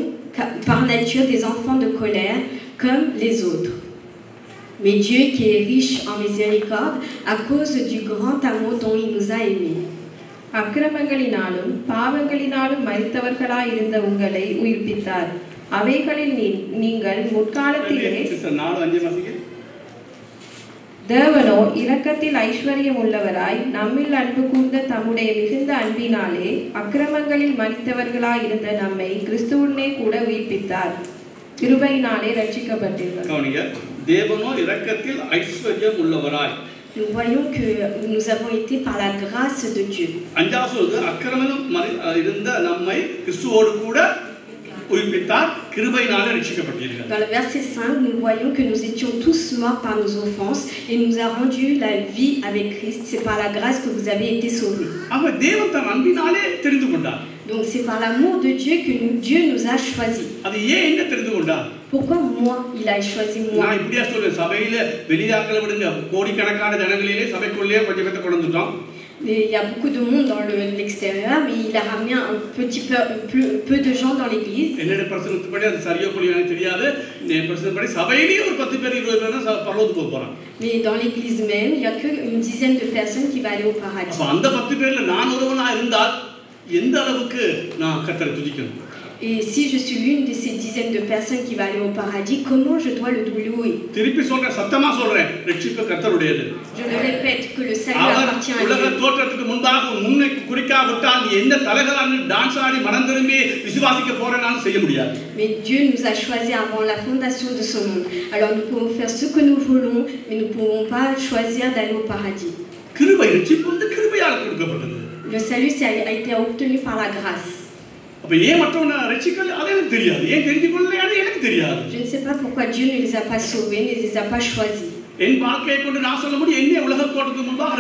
par nature des enfants de colère comme les autres. Mais Dieu qui est riche en miséricorde, à cause du grand amour dont il nous a aimés. அக்கிரமங்களினாலும் பாவங்களினாலும் மரித்தவர்களாய் இருந்த உங்களை உயிர்ப்பித்தார். அவைகளில் நீங்கள் முற்காலத்திலே தேவனோ இரக்கத்தில் ஐஸ்வர்யம் உள்ளவராய் நம்மில் அன்பு கூர்ந்த தம்முடைய மிகுந்த அன்பினாலே அக்கிரமங்களில் மரித்தவர்களாய் இருந்த நம்மை கிறிஸ்துவுடனே கூட உயிர்ப்பித்தார். கிருபையினாலே ரட்சிக்கப்பட்டீர்கள். தேவனோ இரக்கத்தில் ஐஸ்வர்யம் உள்ளவராய். Nous voyons que nous avons été par la grâce de Dieu. அஞ்சாவது அக்கிரமம் இருந்த நம்மை கிறிஸ்துவோடு கூட உயிர்ப்பித்தார், கிருபையினாலே ரட்சிக்கப்பட்டீர்கள். Dans le verset 5, nous voyons que nous étions tous morts par nos offenses et nous a rendu la vie avec Christ. C'est par la grâce que vous avez été sauvés. அவர் தேவன் தன் அன்பினாலே தெரிந்து கொண்டார். Donc c'est par l'amour de Dieu que Dieu nous a choisis. அது ஏன் என்ன தெரிந்து கொண்டார்? Pourquoi moi, il a choisi moi? நான் இப்படியா சொல்றேன், சபையில வெளியாட்களை விடுங்க, கோடிக்கணக்கான ஜனங்களிலே சபைக்குள்ளேயே கொஞ்சம் பேத்தை கொண்டு வந்துட்டோம். Il y a beaucoup de monde dans l'extérieur, mais il a ramené un petit peu de gens dans l'église. என்னோட பிரசனத்துப்படி அது சரியா புரியல எனக்கு தெரியாது. என் பிரசனத்துப்படி சபையிலேயே ஒரு 10 பேர் 20 பேர் தான் பரலோகத்துக்கு போக போறாங்க. Mais dans l'église même, il y a que une dizaine de personnes qui va aller au paradis. அப்ப அந்த 10 பேர்ல நான் ஒருவனா இருந்தால் எந்த அளவுக்கு நான் கர்த்தரை துதிக்கணும்? Et si je suis l'une de ces dizaines de personnes qui va aller au paradis, comment je dois le louer? திருப்பி சொல்றேன், சத்தமா சொல்றேன், ரட்சிப்பு கர்த்தருடையது. Je le répète que le salut appartient à உலக Dieu. தோற்றத்துக்கு முன்பாக முன்னை குறிக்காவிட்டால் நீ எந்த தலைகளான டான்ஸ் ஆடி மனம் திரும்பி விசுவாசிக்க போறேனாலும் செய்ய முடியாது. Mais Dieu nous a choisis avant la fondation de ce monde. Alors nous pouvons faire ce que nous voulons, mais nous ne pouvons pas choisir d'aller au paradis. கிருபை, ரட்சிப்பு வந்து கிருபையால் கொடுக்கப்பட்டது. Le salut a été obtenu par la grâce. அப்ப ஏன் மற்றவனை ரட்சிக்கல அது எனக்கு தெரியாது, ஏன் தெரிந்து கொள்ளலைன்னு எனக்கு தெரியாது. Je ne sais pas pourquoi Dieu ne les a pas sauvés, ne les a pas choisis. என் வாழ்க்கையை கொண்டு நான் சொல்ல முடியும், என்னை உலக தோற்றத்துக்கு முன்பாக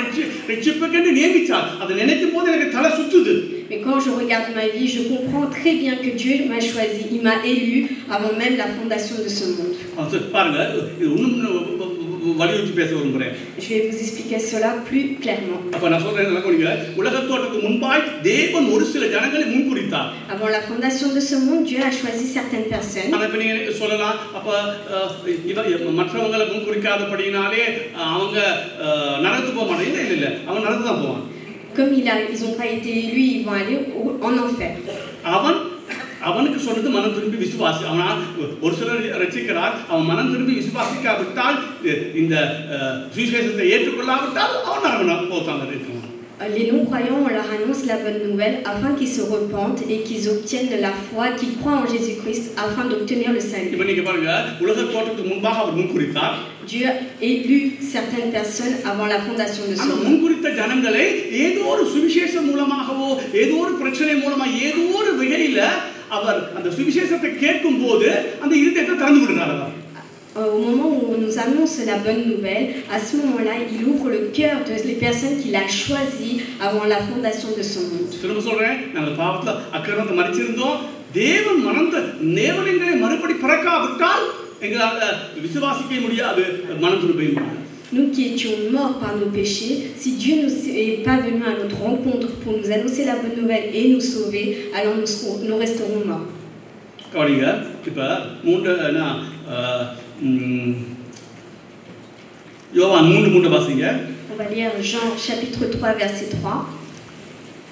ரட்சிப்புக்கென்று நியமித்தார். அதை நினைக்கும் போது எனக்கு தலை சுத்துது. Mais quand je regarde ma vie, je comprends très bien que Dieu m'a choisi, il m'a élu avant même la fondation de ce monde. பாருங்க, இது இன்னும் வலியுறுத்தி பேச விரும்புகிறேன். Je vais vous expliquer cela plus clairement. அப்ப நான் சொல்றேன், உலக தோற்றத்துக்கு முன்பாய் தேவன் ஒரு சில ஜனங்களை முன்குறித்தார். Avant la fondation de ce monde, Dieu a choisi certaines personnes. ஆனா இப்ப நீங்க சொல்லலாம், அப்ப மற்றவங்களை முன்குறிக்காதபடியினாலே அவங்க நரகத்துக்கு போக மாட்டாங்க. இல்ல அவங்க நரகத்துக்கு தான் போவாங்க. Comme ils n'ont pas été élus, ils vont aller en enfer. அவனுக்கு சொன்னது மனம் திரும்பி விசுவாசி. அவனால் ஒரு சிலர் ரட்சிக்கிறார், அவன் மனம் திரும்பி விசுவாசிக்காவிட்டால், இந்த சுவிசேஷத்தை ஏற்றுக்கொள்ளாவிட்டால் அவன் நரகம் போத்தாங்க இருக்கான். Les non-croyants, on leur annonce la bonne nouvelle afin qu'ils se repentent et qu'ils obtiennent de la foi, qu'ils croient en Jésus-Christ afin d'obtenir le salut. இப்ப நீங்க பாருங்க, உலக தோற்றத்துக்கு முன்பாக அவர் முன்குறித்தார். Dieu a élu certaines personnes avant la fondation de ce monde. முன்குறித்த ஜனங்களை ஏதோ ஒரு சுவிசேஷம் மூலமாகவோ ஏதோ ஒரு பிரச்சனை மூலமா ஏதோ ஒரு வகையில அவர் அந்த சுவிசேஷத்தை கேட்கும் போது அந்த இருதயத்தை திறந்து விடுறார். Au moment où on nous annonce la bonne nouvelle, à ce moment-là, il ouvre le cœur des personnes qu'il a choisies avant la fondation de ce monde. திரும்ப சொல்றேன், நாங்க பாவத்துல அக்கிரமத்தை மறிச்சிருந்தோம். தேவன் தேவனை மறுபடி பிறக்காவிட்டால் எங்களால விசுவாசிக்க முடியாது, மனம் திரும்ப முடியாது. Nous qui étions morts par nos péchés, si Dieu n'est pas venu à notre rencontre pour nous annoncer la bonne nouvelle et nous sauver, alors nous resterons morts. கவனிங்க, இப்ப யோவான் 3:3 வாசிங்க. On va lire Jean chapitre 3 verset 3.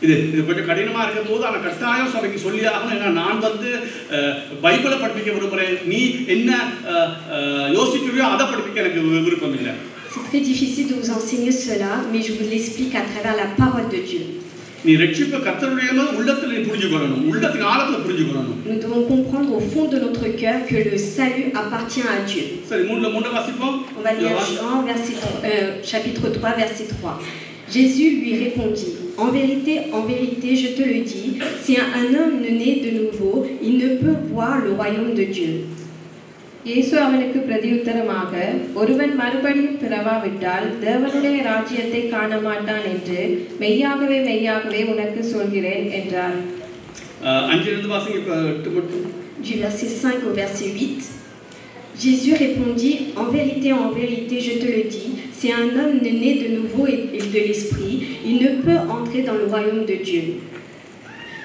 இது கொஞ்சம் கடினமா இருக்கும் போது ஆனா கட்டாயம் சபைக்கு சொல்லி ஆகணும். ஏன்னா நான் பைபிளை படிப்பிக்க விரும்புறேன், நீ என்ன யோசிக்கிறியோ அதை படிப்பிக்க எனக்கு விருப்பம் இல்லை. C'est très difficile de vous enseigner cela, mais je vous l'explique à travers la parole de Dieu. நீ ரட்சிப்பு கர்த்தருடையது உள்ளத்துல நீ புரிஞ்சுக்கணும், உள்ளத்தின் ஆழத்துல புரிஞ்சுக்கணும். Nous devons comprendre au fond de notre cœur que le salut appartient à Dieu. சரி, 3 வாசிப்போம். On va lire Jean chapitre 3 verset 3. Jésus lui répondit, en vérité, je te le dis, si un homme ne naît de nouveau, il ne peut voir le royaume de Dieu. இயேசு அவனுக்கு பிரதியுத்தரமாக, ஒருவன் மறுபடியும் பிறவாவிட்டால் தேவனுடைய ராஜ்யத்தை காண மாட்டான் என்று மெய்யாகவே உனக்கு சொல்கிறேன் என்றார். 5 வாசிங்க 8 மட்டும். Du verset 5 au verset 8. Jésus répondit, en vérité, je te le dis, si un homme ne naît de nouveau et de l'esprit, il ne peut entrer dans le royaume de Dieu.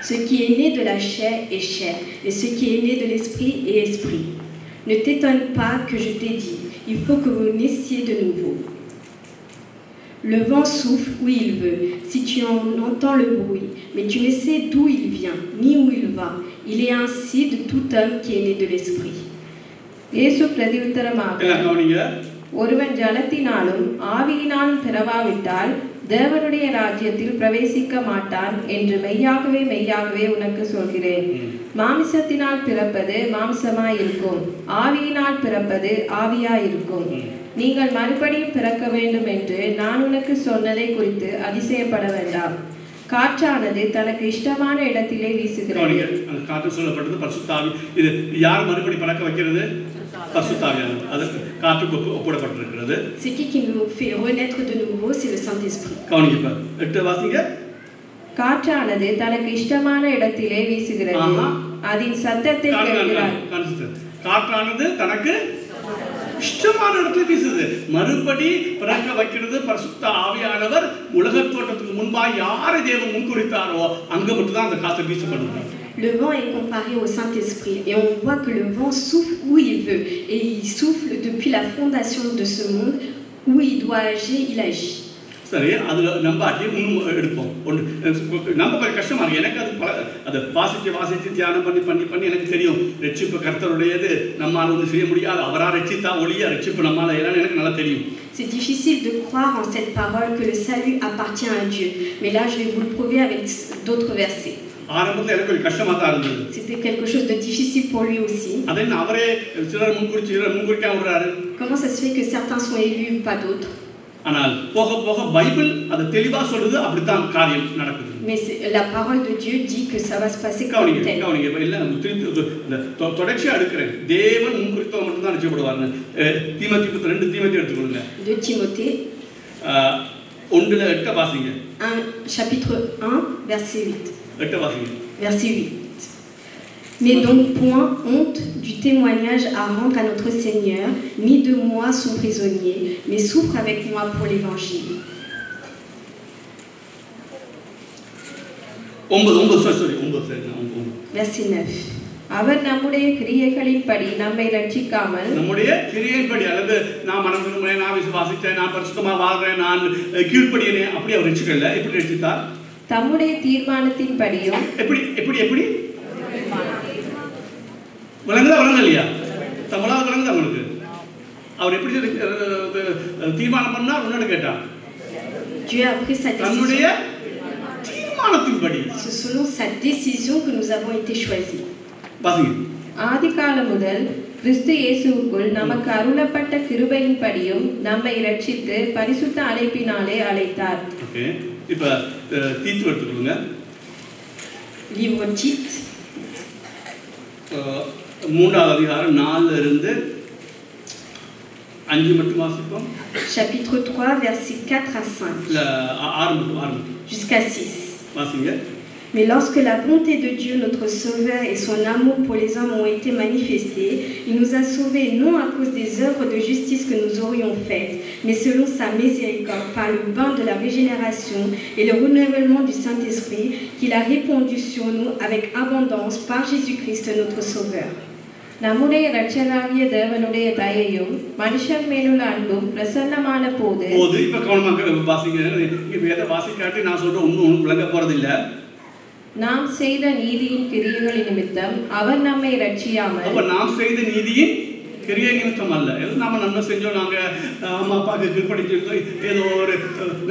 Ce qui est né de la chair est chair, et ce qui est né de l'esprit est esprit. Ne t'étonne pas que je t'ai dit, il faut que vous naissiez de nouveau. Le vent souffle où il veut, si tu en entends le bruit, mais tu ne sais d'où il vient, ni où il va. Il est ainsi de tout homme qui est né de l'esprit. இயேசு பிரதியுத்தரமாக, ஒருவன் ஜலத்தினாலும் ஆவியினாலும் பிறவாவிட்டால் தேவனுடைய ராஜ்யத்தில் பிரவேசிக்க மாட்டான் என்று மெய்யாகவே உனக்கு சொல்கிறேன். மாமிசத்தினால் பிறப்பது மாம்சமாயிருக்கும், ஆவியினால் பிறப்பது ஆவியாயிருக்கும். நீங்கள் மறுபடியும் பிறக்க வேண்டும் என்று நான் உனக்கு சொன்னதை குறித்து அதிசயப்பட வேண்டாம். காற்றானது தனக்கு இஷ்டமான இடத்திலே வீசுகிறது. அந்த காற்று சொல்லப்பட்டது பரிசுத்த ஆவி. இது யார் மறுபடி பறக்க வைக்கிறது? பரிசுத்த ஆவியானவர். அதற்கு காற்றுக்கு ஒப்பிடப்பட்டிருக்கிறது. C'est qui nous fait renaître de nouveau? C'est le Saint-Esprit. கவனிங்க 8 வாசிங்க. காற்றானது தனக்கு இஷ்டமான இடத்திலே வீசுகிறது, அதன் சத்தத்தை கேட்கிறார். காற்றானது தனக்கு இஷ்டமான இடத்துல வீசுது. மறுபடி பிறக்க வைக்கிறது பரிசுத்த ஆவியானவர். உலக தோற்றத்துக்கு முன்பாக யாரை தேவன் முன்குறித்தாரோ அங்க மட்டும் தான் அந்த காற்று வீசப்படுது. Le vent est comparé au Saint-Esprit et on voit que le vent souffle où il veut et il souffle depuis la fondation de ce monde où il doit agir, il agit. சரி, அதுல நம்பாட்டி இன்னும் எடுப்போம். நம்ம கொஞ்சம் கஷ்டமா இருக்கு. எனக்கு அது வாசித்து தியானம் பண்ணி எனக்கு தெரியும் ரட்சிப்பு கர்த்தருடையது, நம்மால் ஒன்றும் செய்ய முடியாது. அவரா ரட்சித்தா ஒளியா ரட்சிப்பு நம்மால எல்லாம் எனக்கு நல்லா தெரியும். C'est difficile de croire en cette parole que le salut appartient à Dieu. Mais là, je vais vous le prouver avec d'autres versets. ஆரம்பத்துல எனக்கு கொஞ்சம் கஷ்டமா தான் இருந்தது. C'était quelque chose de difficile pour lui aussi. அதே அவரே சிலர் முன்குறிக்காம விடுறாரு. Comment ça se fait que certains sont élus, pas d'autres? ஆனால் போக போக பைபிள் அது தெளிவா சொல்லுது, அப்படித்தான் காரியம் நடக்குது. Mais la parole de Dieu dit que ça va se passer comme tel. கவனிங்க இல்ல தொடர்ச்சியா எடுக்கிறேன். தேவன் முன்குறித்தவங்க மட்டும் தான் ரட்சிக்கப்படுவாங்க. தீமோத்தேயு 2 தீமோத்தேயு எடுத்துக்கொள்ளுங்க. 2 Timothée 1:8 வாசிங்க. Chapitre 1 verset 8. 8 வாசிங்க. Verset 8. N'aie donc point honte du témoignage à rendre à notre Seigneur, ni de moi son prisonnier, mais souffre avec moi pour l'évangile. 9. Verset 9. அவர் நம்முடைய கிரியைகளின்படி நம்மை ரட்சிக்காமல், நம்முடைய கிரியைகளின்படி அல்லது நான் மனம் திரும்புறேன், நான் விசுவாசித்தேன், நான் பரிசுத்தமா வாழ்றேன், நான் கீழ்ப்படியேன், அப்படி அவர் ரட்சிக்கல. எப்படி ரட்சித்தார்? தம்முடைய தீர்மானத்தின்படியும். எப்படி விளங்கலையா? தமிழாவது விளங்குது அவங்களுக்கு. அவர் எப்படி தீர்மானம் பண்ணா உன்னோட கேட்டா? Dieu a pris sa décision. தன்னுடைய தீர்மானத்தின்படி. C'est selon sa décision que nous avons été choisis. பாருங்க. ஆதிகாலம் முதல் கிறிஸ்து இயேசுவுக்குள் நமக்கு அருளப்பட்ட கிருபையின்படியும் நம்மை ரட்சித்து பரிசுத்த அழைப்பினாலே அழைத்தார். ஓகே. இப்ப தீத்து எடுத்துக்கொள்ளுங்க. Livre Tite 3வது அதிகாரம் 4 இருந்து 5 மட்டும் வாசிப்போம். Chapitre 3 verset 4 à 5. இல்ல 6 மட்டும் jusqu'à 6. வாசிங்க. Mais lorsque la bonté de Dieu, notre Sauveur, et son amour pour les hommes ont été manifestés, il nous a sauvés non à cause des œuvres de justice que nous aurions faites, mais selon sa miséricorde, par le bain de la régénération et le renouvellement du Saint-Esprit qu'il a répandu sur nous avec abondance par Jésus-Christ notre Sauveur. நம்முடைய இரட்சகராகிய தேவனுடைய தயையும் மனுஷர் மேலுள்ள அன்பும் பிரசன்னமான போது இப்ப கவனமாக வாசிங்க. வேத வாசிக்காட்டி நான் சொல்ற ஒன்றும் விளங்க போறதில்லை. நாம் செய்த நீதியின் கிரியைகளின் நிமித்தம் அவர் நம்மை ரட்சியாமல். அப்ப நாம் செய்த நீதியின் கிரியை நிமித்தம் அல்ல. நாம நன்மை செஞ்சோம், நாங்க அம்மா அப்பாவுக்கு கீழ்ப்படிச்சிருந்தோம், ஏதோ ஒரு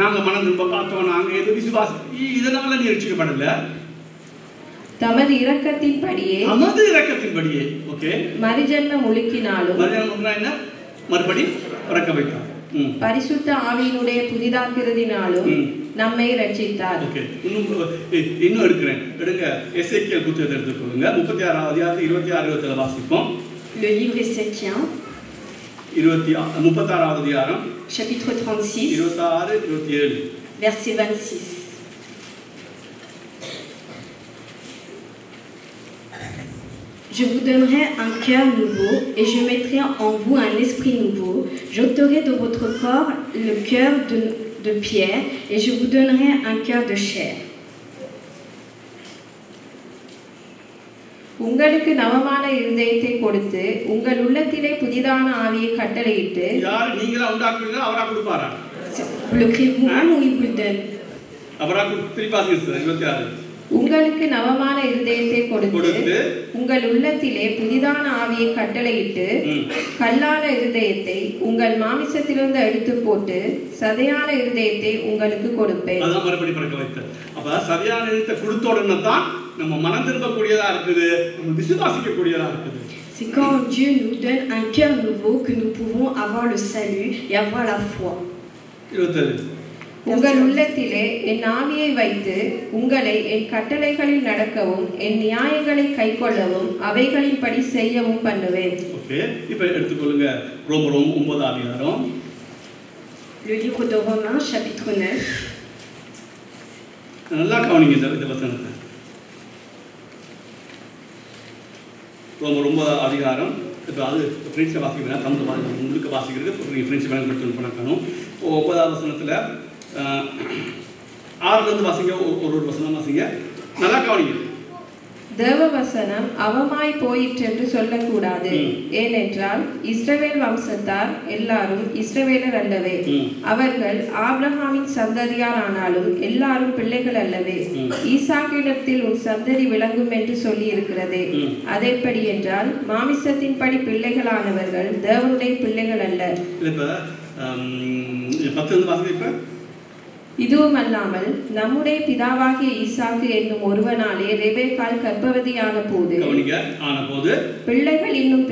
நாங்க மனம் திரும்ப பார்த்தோம், நாங்க ஏதோ விசுவாசி, இதனால நீ ரட்சிக்கப்படல. தமது இரக்கத்தின்படியே ஓகே மறுஜன்மம் உலுக்கினாலும். என்ன? மறுபடி பிறக்க வைத்தார். பரிசுத்த ஆவியினுடைய புதிதாக்குறதினாலும் நம்மை ரட்சித்தார். ஓகே. இன்னும் எடுங்க. எசேக்கியேல் புத்தகத்தை எடுத்துக்கொள்ளுங்க. 36வது அதிகாரம் 26-27 வாசிப்போம். Le livre Ézéchiel 36வது அதிகாரம் chapitre 36 26-27 verset 26. Je vous donnerai un cœur nouveau et je mettrai en vous un esprit nouveau. J'ôterai de votre corps le cœur de pierre et je vous donnerai un cœur de chair. உங்களுக்கு நவமான இருதயத்தை கொடுத்து உங்கள் உள்ளத்திலே புதிதான ஆவியை கட்டளையிட்டு. யார் நீங்களா உண்டாக்குவீங்களா அவரா கொடுப்பாரா? Vous le créez vous-même ou il vous le donne? அவரா திருப்பாசிங்க 26. உங்களுக்கு நவமான இருதயத்தை கொடுத்து உங்கள் உள்ளத்திலே புதிதான ஆவியை கட்டளையிட்டு கல்லான இருதயத்தை உங்கள் மாமிசத்திலிருந்து எடுத்து போட்டு சதையான இருதயத்தை உங்களுக்கு கொடுப்பேன். அதான் மறுபடி பிறக்க வைத்தார். அப்ப சதையான இருதயத்தை கொடுத்த உடனே தான் நம்ம மனம் திரும்பக்கூடியதா இருக்குது, நம்ம விசுவாசிக்கக்கூடியதா இருக்குது. C'est quand Dieu nous donne un cœur nouveau que nous pouvons avoir le salut et avoir la foi. உங்கள் உள்ளத்திலே என் ஆவியை வைத்து உங்களை என் கட்டளைகளில் நடக்கவும் என் நியாயங்களை கைக்கொள்ளவும் அவைகளின்படி செய்யவும் பண்ணுவேன். ஓகே, இப்போ எடுத்துக்கொள்ளுங்க ரோமர் 9 அதிகாரம். Le livre de Romains, chapitre 9. நல்லா கவனிங்க இந்த வசனத்தை. ரோமர் 9 அதிகாரம். இப்போ அது ஃப்ரெண்ட்ஸை வாசிக்கிறேன், தமிழ் உங்களுக்கு வாசிக்கிறது ஃப்ரெண்ட்ஸ் பயன்படுத்தணும் பண்ணணும். 9ஆம் வசனத்தில் 6லேருந்து வாசிங்க, ஒரு வசனம் வாசிங்க, நல்லா கவனிங்க. தேவ வசனம் அவமாய் போயிற்றென்று சொல்லக்கூடாது. ஏனென்றால் இஸ்ரவேல் வம்சத்தார் எல்லாரும் இஸ்ரவேலர் அல்லவே. அவர்கள் ஆபிரகாமின் சந்ததியார் ஆனாலும் எல்லாரும் பிள்ளைகள் அல்லவே. ஈசாக்கிடத்தில் உன் சந்ததி விளங்கும் என்று சொல்லி இருக்கிறதே. அதேபடி என்றால் மாமிசத்தின்படி பிள்ளைகளானவர்கள் தேவனுடைய பிள்ளைகள் அல்ல. இதுவும் அல்லாமல் நம்முடைய பிதாவாகிய ஈசாக்கு என்னும் ஒருவனாலே ரெபெக்காள் கர்ப்பவதியான போது பிள்ளைகள் இன்னும்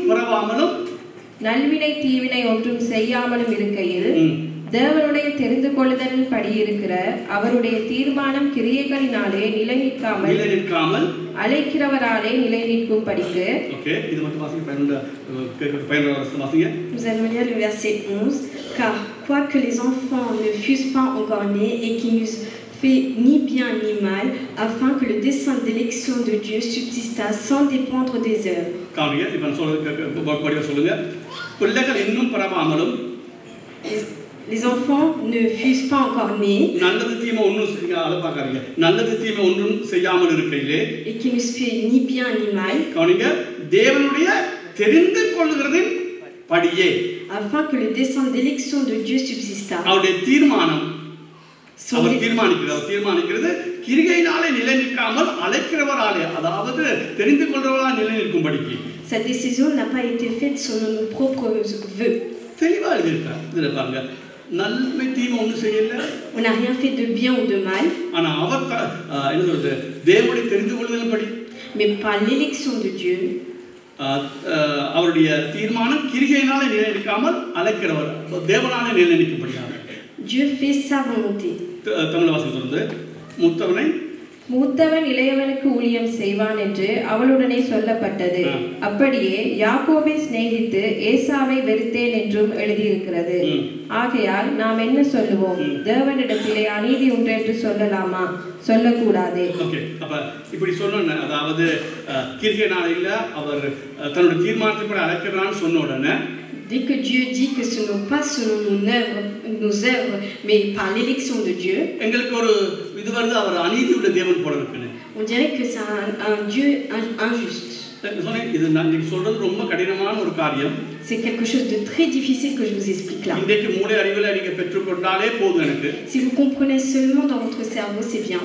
பிறவாமலும் நல்வினை தீவினை ஒன்றும் செய்யாமலும் இருக்கையில் தேவனுடைய தெரிந்து கொள்ளுதலின் படி இருக்கிற அவருடைய தீர்மானம் கிரியைகளினாலே நிலை நிற்காமல் அழைக்கிறவராலே நிலை நிற்கும் படிக்கு. Nous allons lire le verset 11. Car quoique les enfants ne fussent pas encore nés et qui n'eussent fait ni bien ni mal, afin que le dessein d'élection de Dieu subsistât sans dépendre des œuvres. Les enfants ne fussent pas encore nés et qui n'eussent fait ni bien ni mal, afin que le dessein d'élection de Dieu subsistât. Sa décision n'a pas été faite selon nos propres vœux. On n'a rien fait de bien ou de mal, mais par l'élection de Dieu, Dieu fait sa volonté. மூத்தவன் இளையவனுக்கு ஊழியம் செய்வான் என்று அவளுடனே சொல்லப்பட்டது. அப்படியே யாக்கோபை சிநேகித்து ஏசாவை வெறுத்தேன் என்றும் எழுதியிருக்கிறது. ஆகையால் நாம் என்ன சொல்லுவோம்? தேவனிடத்திலே அநீதி உண்டு என்று சொல்லலாமா? சொல்லக்கூடாது. இப்படி சொல்லணும். அதாவது கிரிகையினால இல்ல, அவர் தன்னுடைய தீர்மானத்தின்படி அழைக்கிறான்னு சொன்ன உடனே dès que Dieu dit que ce n'est pas selon nos œuvres, mais par l'élection de Dieu, on dirait que c'est un Dieu injuste. C'est quelque chose de très difficile que je vous explique là. Si vous comprenez seulement dans votre cerveau, c'est bien.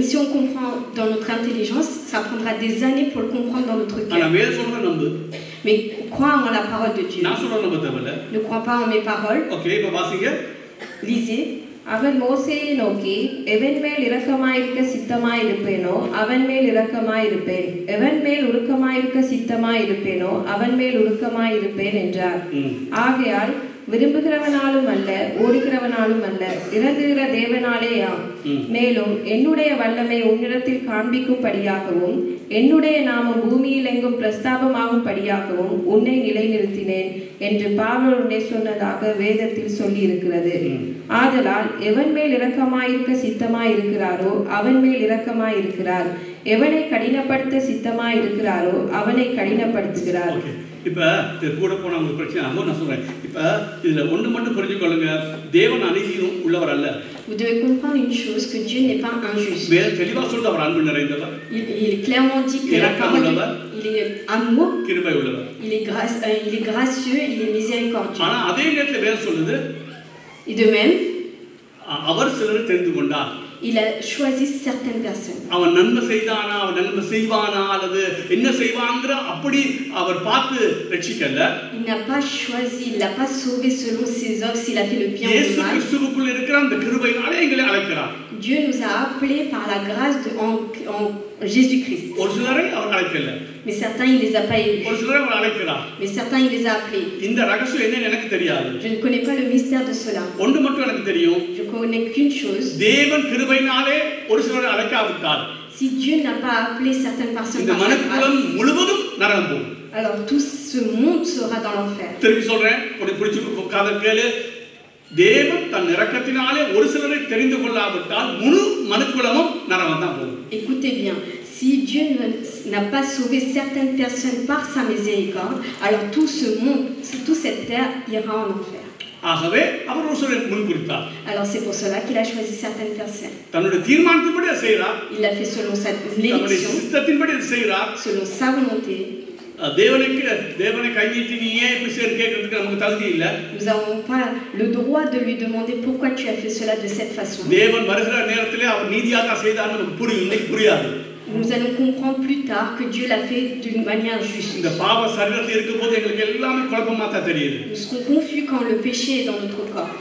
Si on comprend dans notre intelligence, ça prendra des années pour le comprendre dans notre cœur. Mais crois en la parole de Dieu. Ne crois pas en mes paroles. Lisez. அவர் மோசேயை நோக்கி, எவன் மேல் இரக்கமாயிருக்க சித்தமாயிருப்பேனோ அவன் மேல் இரக்கமாயிருப்பேன், எவன் மேல் உருக்கமாயிருக்க சித்தமாயிருப்பேனோ அவன் மேல் உருக்கமாயிருப்பேன் என்றார். ஆகையால் விரும்புகிறவனாலும் அல்ல, ஓடுகிறவனாலும் அல்ல, இறங்குகிற தேவனாலேயாம். மேலும் என்னுடைய வல்லமை உன்னிடத்தில் காண்பிக்கும்படியாகவும் என்னுடைய நாமம் பூமியில் எங்கும் பிரஸ்தாபமாகும் படியாகவும் உன்னை நிலைநிறுத்தினேன் என்று பவுல் சொன்னதாக வேதத்தில் சொல்லி இருக்கிறது. ஆதலால் எவன் மேல் இரக்கமாயிருக்க சித்தமாயிருக்கிறாரோ அவன் மேல் இரக்கமாயிருக்கிறார், எவனை கடினப்படுத்த சித்தமாயிருக்கிறாரோ அவனை கடினப்படுத்துகிறார். இப்ப கூட போன உங்களுக்கு பிரச்சனை ஆகும். நான் சொல்றேன், இப்ப இதுல ஒண்ணு மட்டும் புரிஞ்சுக்கொள்ளுங்க, தேவன் அநீதியும் உள்ளவர் அல்ல. Vous devez comprendre une chose, que Dieu n'est pas injuste. தெளிவா சொல்றது அவர் அன்பு நிறைந்தவர். Il est clairement dit que la parole, il est amour, கிருபை உள்ளவர். Il est gracieux, il est miséricordieux. ஆனா அதே நேரத்துல வேற சொல்லுது, et de même அவர் சிலரை தெரிந்து கொண்டார். Il a choisi certaines personnes. அவன் நன்மை செய்தானா, அவன் நன்மை செய்வானா அல்லது என்ன செய்வாங்கற அப்படி அவர் பார்த்து ரட்சிக்கல. Il n'a pas choisi, il n'a pas sauvé selon ses œuvres, s'il a fait le bien ou le mal. இயேசு கிறிஸ்துவுக்குள் இருக்கிற அந்த கிருபையினாலே எங்களை அழைக்கிறார். Dieu nous a appelés par la grâce en Jésus-Christ. ஒரு சிலரை அவர் அழைக்கல, Mais certains, il ne les a pas élus. ஒரு சிலரை அவர் அழைக்கிறார். Mais certains, il les a appelés. இந்த ரகசியம் என்னன்னு எனக்கு தெரியாது. Je ne connais pas le mystère de cela. ஒன்று மட்டும் எனக்கு தெரியும். Je connais qu'une chose. தேவன் கிருபையினாலே ஒரு சிலரை அழைக்காவிட்டார், Si Dieu n'a pas appelé certaines personnes இந்த par sa மனுக்குலம் grâce, முழுவதும் நரகம் போகும். alors tout ce monde sera dans l'enfer. திருப்பி சொல்றேன், ஒரு பிடிச்சு காத கேளு. தேவன் தன் இரக்கத்தினாலே ஒரு சிலரை தெரிந்து கொள்ளாவிட்டால் முழு மனுக்குலமும் நரகம் தான் போகும். Écoutez bien, si Dieu n'a pas sauvé certaines personnes par sa miséricorde, alors tout ce monde, toute cette terre ira en enfer. ஆகவே அவர் ஒரு சிலரை முன்குறித்தார். Alors c'est pour cela qu'il a choisi certaines personnes. தன்னுடைய தீர்மானத்தின்படி அதை செய்கிறார், Il l'a fait selon sa தன்னுடைய élection, சித்தத்தின்படி அதை செய்கிறார். selon sa volonté. தேவனை கை நீட்டி நீ ஏன் இப்படி செய்து கேட்கறதுக்கு நமக்கு தகுதி இல்லை. Nous n'avons pas le droit de lui demander pourquoi tu as fait cela de cette façon. தேவன் வருகிற நேரத்திலே அவர் நீதியாக செய்தார், நமக்கு புரியும், இன்னைக்கு புரியாது. Nous allons comprendre plus tard que Dieu l'a fait d'une manière juste. இந்த பாவ சரீரத்தில் இருக்கும்போது எங்களுக்கு எல்லாமே குழப்பமா தான் தெரியுது. Nous serons confus quand le péché est dans notre corps.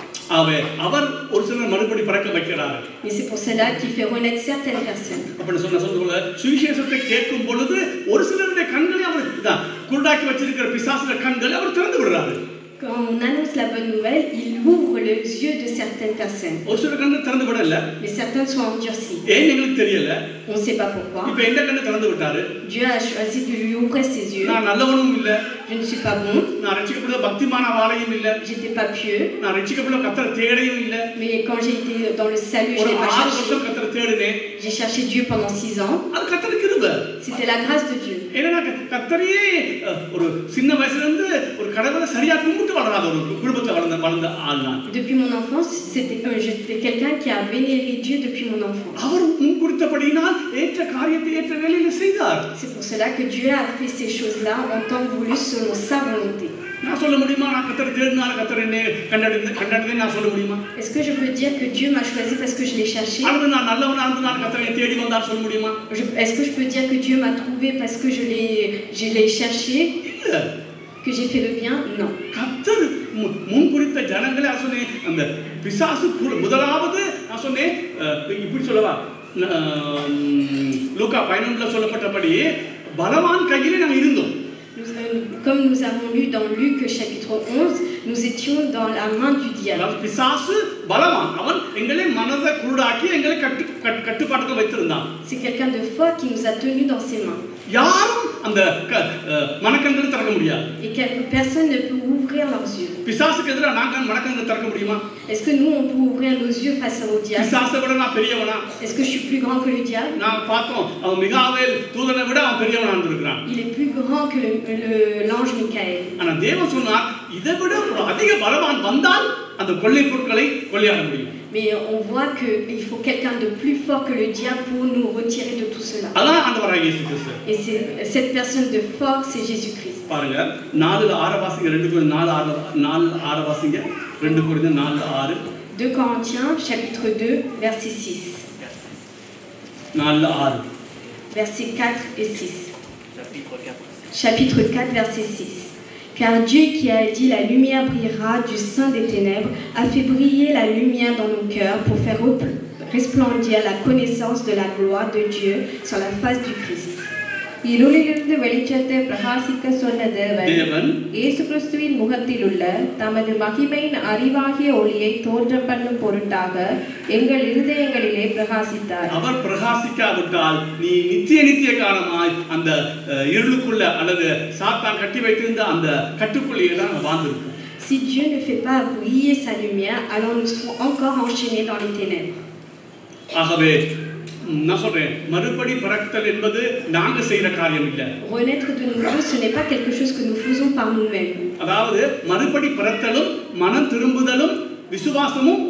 அவர் ஒரு சிலர் மறுபடி பிறக்க வைக்கிறார். Mais c'est pour cela qu'il fait renaître certaines personnes. அப்படி சொல்ல சுவிசேஷத்தை கேட்கும் பொழுது ஒரு சிலருடைய கண்களை அவர் குருடாக்கி வச்சிருக்கிற பிசாசுடைய கண்களை அவர் திறந்து விடுறாரு. Quand on annonce la bonne nouvelle, il ouvre les yeux de certaines personnes. ஒரு சில கண்கள் திறந்து விடல. Mais certains sont endurcis. ஏன் எங்களுக்கு தெரியல. On ne sait pas pourquoi. இப்போ எந்த கண்ணை திறந்து விட்டாரு? Dieu a choisi de lui ouvrir ses yeux. நான் நல்லவனும் இல்ல. Je ne suis pas bon. நான் ரட்சிக்கப்பட்ட பக்திமான வாளையும் இல்ல. J'étais pas pieux. நான் ரட்சிக்கப்பட்ட கர்த்தரை தேடையும் இல்ல. Mais quand j'ai été dans le salut, je n'ai pas cherché. கர்த்தரை தேடினேன். J'ai cherché Dieu pendant 6 ans. அது கர்த்தர் கிருபை. C'était la grâce de Dieu. ஏன்னா கர்த்தரையே ஒரு சின்ன வயசுல இருந்து ஒரு கடவுளை சரியா கும்பிட்டு வளராத ஒரு குடும்பத்துல வளர்ந்த ஆள் தான். Depuis mon enfance, j'étais quelqu'un qui a vénéré Dieu depuis mon enfance. அவர் முன்குறித்தபடியினால் ஏற்ற காரியத்தை ஏற்ற வேளையில செய்தார். C'est pour cela que Dieu a fait ces choses-là en temps voulu selon sa volonté. நான் சொல்ல முடியுமா நான் கர்த்தரை தேடினால கர்த்தரை கண்டடைந்தேன் நான் சொல்ல முடியுமா? Est-ce que je peux dire que Dieu m'a choisi parce que je l'ai cherché? அல்லது நான் நல்லவனா இருந்து நான் கர்த்தரை தேடி வந்தார் சொல்ல முடியுமா? Est-ce que je peux dire que Dieu m'a trouvé parce que je l'ai cherché? இல்ல. Que j'ai fait le bien? Non. கர்த்தர் முன்குறித்த ஜனங்களை சொன்னேன். அந்த பிசாசு முதலாவது நான் சொன்னேன் இப்படி சொல்லவா, லூக்கா 11ல சொல்லப்பட்டபடி பலவான் கையிலே நாங்கள் இருந்தோம். Comme nous avons lu dans Luc chapitre 11, nous étions dans la main du diable. பிசாசு பலவான், அவன் எங்களை மனதை குருடாக்கி எங்களை கட்டுப்பாட்டுக்கு வைத்திருந்தான். C'est quelqu'un de fort qui nous a tenus dans ses mains. யாரும் அந்த மனக்கண்களை திறக்க முடியாது. Et quelques personnes ne peuvent ouvrir leurs yeux. பிசாசுக்கு எதிராக நாங்கள் மனக்கண்களை திறக்க முடியுமா? Est-ce que nous on peut ouvrir nos yeux face au diable? பிசாசை விட நான் பெரியவனா? Est-ce que je suis plus grand que le diable? நான் பார்த்தோம், அவன் மிகாவேல் தூதனை விட அவன் பெரியவனா இருந்திருக்கிறான். Il est plus grand que l'ange Michael. ஆனா தேவன் சொன்னார், இதை விட ஒரு அதிக பலவான் வந்தால் அந்த கொள்ளை பொருட்களை கொள்ளையாட முடியும். Mais on voit qu'il faut quelqu'un de plus fort que le diable pour nous retirer de tout cela. அதான் ஆண்டவராகிய இயேசு கிறிஸ்து. Et cette personne de fort, c'est Jésus-Christ. பாருங்க 4:6 வாசிங்க, 2 Corinthiens 4:6 வாசிங்க, 2 Corinthiens 4:6. 2 Corinthiens chapitre 2 verset 6. 4:6. Versets 4 et 6. Chapitre 4 verset 6. Car Dieu qui a dit la lumière brillera du sein des ténèbres a fait briller la lumière dans nos cœurs pour faire resplendir la connaissance de la gloire de Dieu sur la face du Christ. இருளிலிருந்து வெளிச்சத்தை பிரகாசிக்க சொன்ன தேவன் இயேசு கிறிஸ்துவின் முகத்தில் உள்ள தமது மகிமையின் அறிவாகிய ஒளியை தோற்றம் பண்ணும் பொருட்டாக எங்கள் இருதயங்களிலே பிரகாசித்தார். அவர் பிரகாசிக்காவிட்டால் நீ நித்திய காலமாய் அந்த இருளுக்குள்ள அல்லது சாத்தான் கட்டி வைத்திருந்த அந்த கட்டுக்குள்ளேயே தான் வாழ்ந்திருக்கும். Si Dieu ne fait pas briller sa lumière, alors nous serons encore enchaînés dans les ténèbres. ஆகவே நான் சொல்றேன், மறுபடி பிறத்தல் என்பது நாங்க செய்யற காரியம் இல்ல. Renaître de nouveau, ce n'est pas quelque chose que nous faisons par nous-mêmes. அதாவது மறுபடி பிறத்தலும் மனம் திரும்புதலும் விசுவாசமும்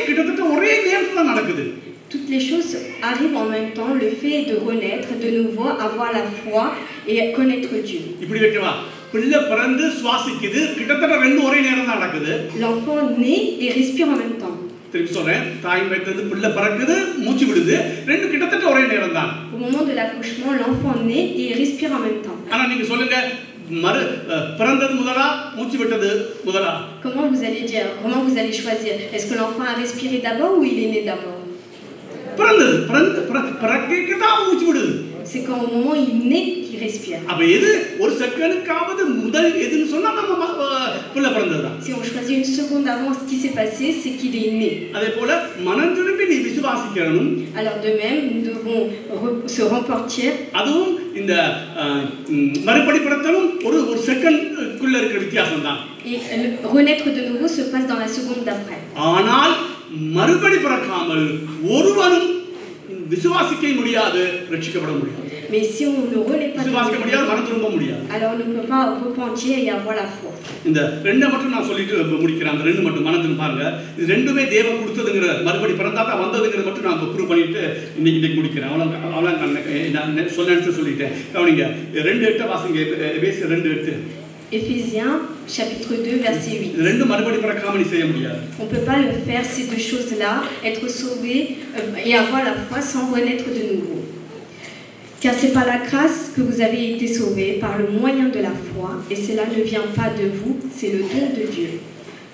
கிட்டத்தட்ட ஒரே நேரத்துல நடக்குது. Toutes les choses arrivent en même temps, le fait de renaître de nouveau, avoir la foi et connaître Dieu. இப்படி வைக்கவா, பிள்ளை பிறந்து சுவாசிக்குது, கிட்டத்தட்ட ஒரே நேரம் தான் நடக்குது. L'enfant naît et respire en même temps. திருப்பி சொல்றேன், தாய் வயிற்றிலிருந்து பிள்ளை பிறக்குது, மூச்சு விடுது, கிட்டத்தட்ட ஒரே நேரம் தான். Au moment de l'accouchement, l'enfant naît et respire en même temps. ஆனா நீங்க சொல்லுங்க, பிறந்தது முதலா மூச்சு விட்டது முதலா? Comment vous allez dire? Comment vous allez choisir? Est-ce que l'enfant a respiré d'abord ou il est né d'abord? C'est quand au moment où il naît qu'il respire. Si on choisit une seconde avant ce qui s'est passé, c'est qu'il est né. Alors de même, nous devons se repentir. Et renaître de nouveau se passe dans la seconde d'après. Mais si on ne renaît pas de nouveau, alors on ne peut pas repentir et avoir la foi. இந்த ரெண்டை மட்டும் நான் சொல்லிட்டு முடிக்கிறேன். அந்த ரெண்டு மட்டும் மனதில் பாருங்க. இது ரெண்டுமே தேவன் கொடுத்ததுங்கிற மறுபடி பிறந்தாத்தா வந்ததுங்கிறத மட்டும் நான் ப்ரூவ் பண்ணிட்டு இன்னைக்கு முடிக்கிறேன். அவ்வளோ நான் சொல்லிட்டேன். கவனிங்க, 2:8 வாசிங்க. எபேசியர் 2:8. Éphésiens chapitre 2 verset 8. இது ரெண்டு மறுபடி பிறக்காம நீ செய்ய முடியாது. On peut pas le faire ces deux choses-là, être sauvé et avoir la foi sans renaître de nouveau. Car c'est par la grâce que vous avez été sauvés par le moyen de la foi, et cela ne vient pas de vous, c'est le don de Dieu.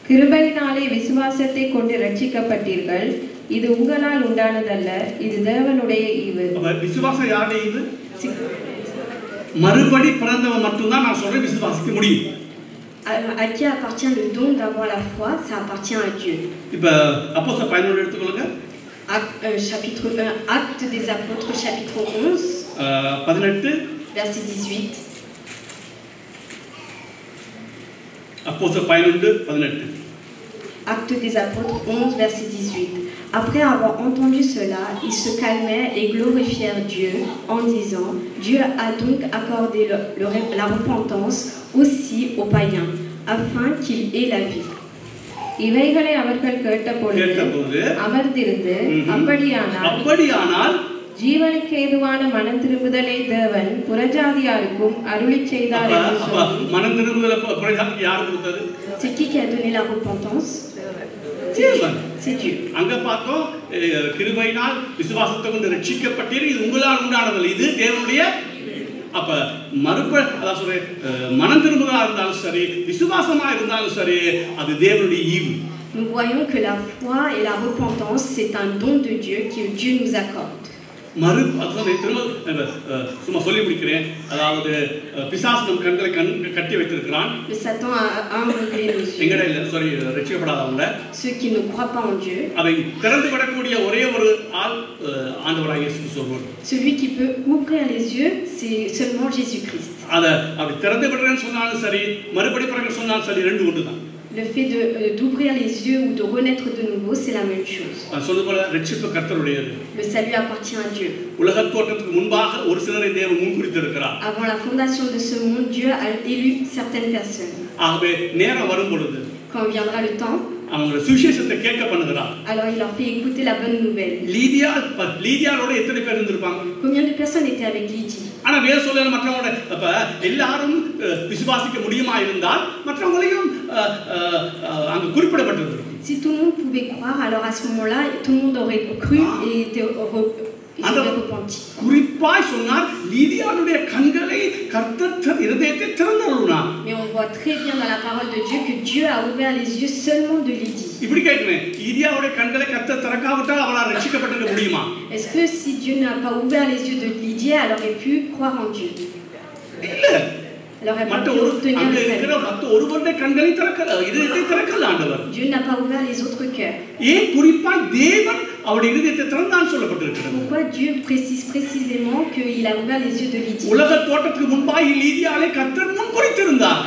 கிருபையினாலே விசுவாசத்தை கொண்டு ரட்சிக்கப்பட்டீர்கள். இது உங்களால் உண்டானதல்ல, இது தேவனுடைய ஈவு. விசுவாசம் யாருடைய ஈவு? மறுபடி பிறந்தவன் மட்டும்தான் நான் சொல்றேன் விசுவாசிக்க முடியும். À qui appartient le don d'avoir la foi? Ça appartient à Dieu. இப்ப அப்போஸ்தலர் 11 எடுத்துக்கொள்ளுங்க. Chapitre 1, Actes des Apôtres, chapitre 11, 18. verset 18. Apôtres 11, 18. Actes des Apôtres 11, verset 18. Après avoir entendu cela, ils se calmèrent et glorifièrent Dieu en disant: Dieu a donc accordé la repentance aussi aux païens, afin qu'ils aient la vie. இவைகளை அவர்கள் கேட்டபொழுது அமர்ந்திருந்து, அப்படியானால் ஜீவனுக்கு ஏதுவான மனம் திரும்புதலை தேவன் புறஜாதியாருக்கும் அருளிச் செய்தார் என்று சொல்லி. மனம் திரும்புதலை புறஜாதிக்கு யார் கொடுத்தது? C'est qui a donné la repentance? C'est Dieu. அங்க பார்த்தோம், கிருபையினால் விசுவாசத்தை கொண்டு ரட்சிக்கப்பட்டீர்கள், இது உங்களால் உண்டானதல்ல, இது தேவனுடைய. அப்ப அதான் சொல்றேன், மனம் திரும்புதலா இருந்தாலும் சரி, விசுவாசமா இருந்தாலும் சரி, அது தேவனுடைய ஈவு. Nous voyons que la foi et la repentance, c'est un don de Dieu que Dieu nous accorde. சும்மா சொல்லி முடிக்கிறேன். அதாவது பிசாசு நம் கண்களை கட்டி வைத்திருக்கிறான். Le Satan a aveuglé nos yeux. எங்கட இல்ல, sorry, ரட்சிக்கப்படாதவங்க, ceux qui ne croient pas en Dieu. அதை திறந்து விடக்கூடிய ஒரே ஒரு ஆள் ஆண்டவராகிய இயேசு கிறிஸ்து. Celui qui peut ouvrir les yeux, c'est seulement Jésus-Christ. அத அப்படி திறந்து விடுறேன்னு சொன்னாலும் சரி, மறுபடி பிறகு சொன்னாலும் சரி, ரெண்டு ஒன்று தான். Le fait d'ouvrir les yeux ou de renaître de nouveau, c'est la même chose. Le salut appartient à Dieu. Avant la fondation de ce monde, Dieu a élu certaines personnes. Quand viendra le temps, alors il leur fait écouter la bonne nouvelle. Combien de personnes étaient avec Lydie? Si tout le monde pouvait croire, alors à ce moment-là, tout le monde aurait cru et été repenti. Mais on voit très bien dans la parole de Dieu que Dieu a ouvert les yeux seulement de Lydie. Est-ce que si Dieu n'a pas ouvert les yeux de Lydie, elle aurait pu croire en Dieu? Elle aurait pas pu obtenir le salut. Dieu n'a pas ouvert les autres cœurs. Pourquoi Dieu précise précisément qu'il a ouvert les yeux de Lydie?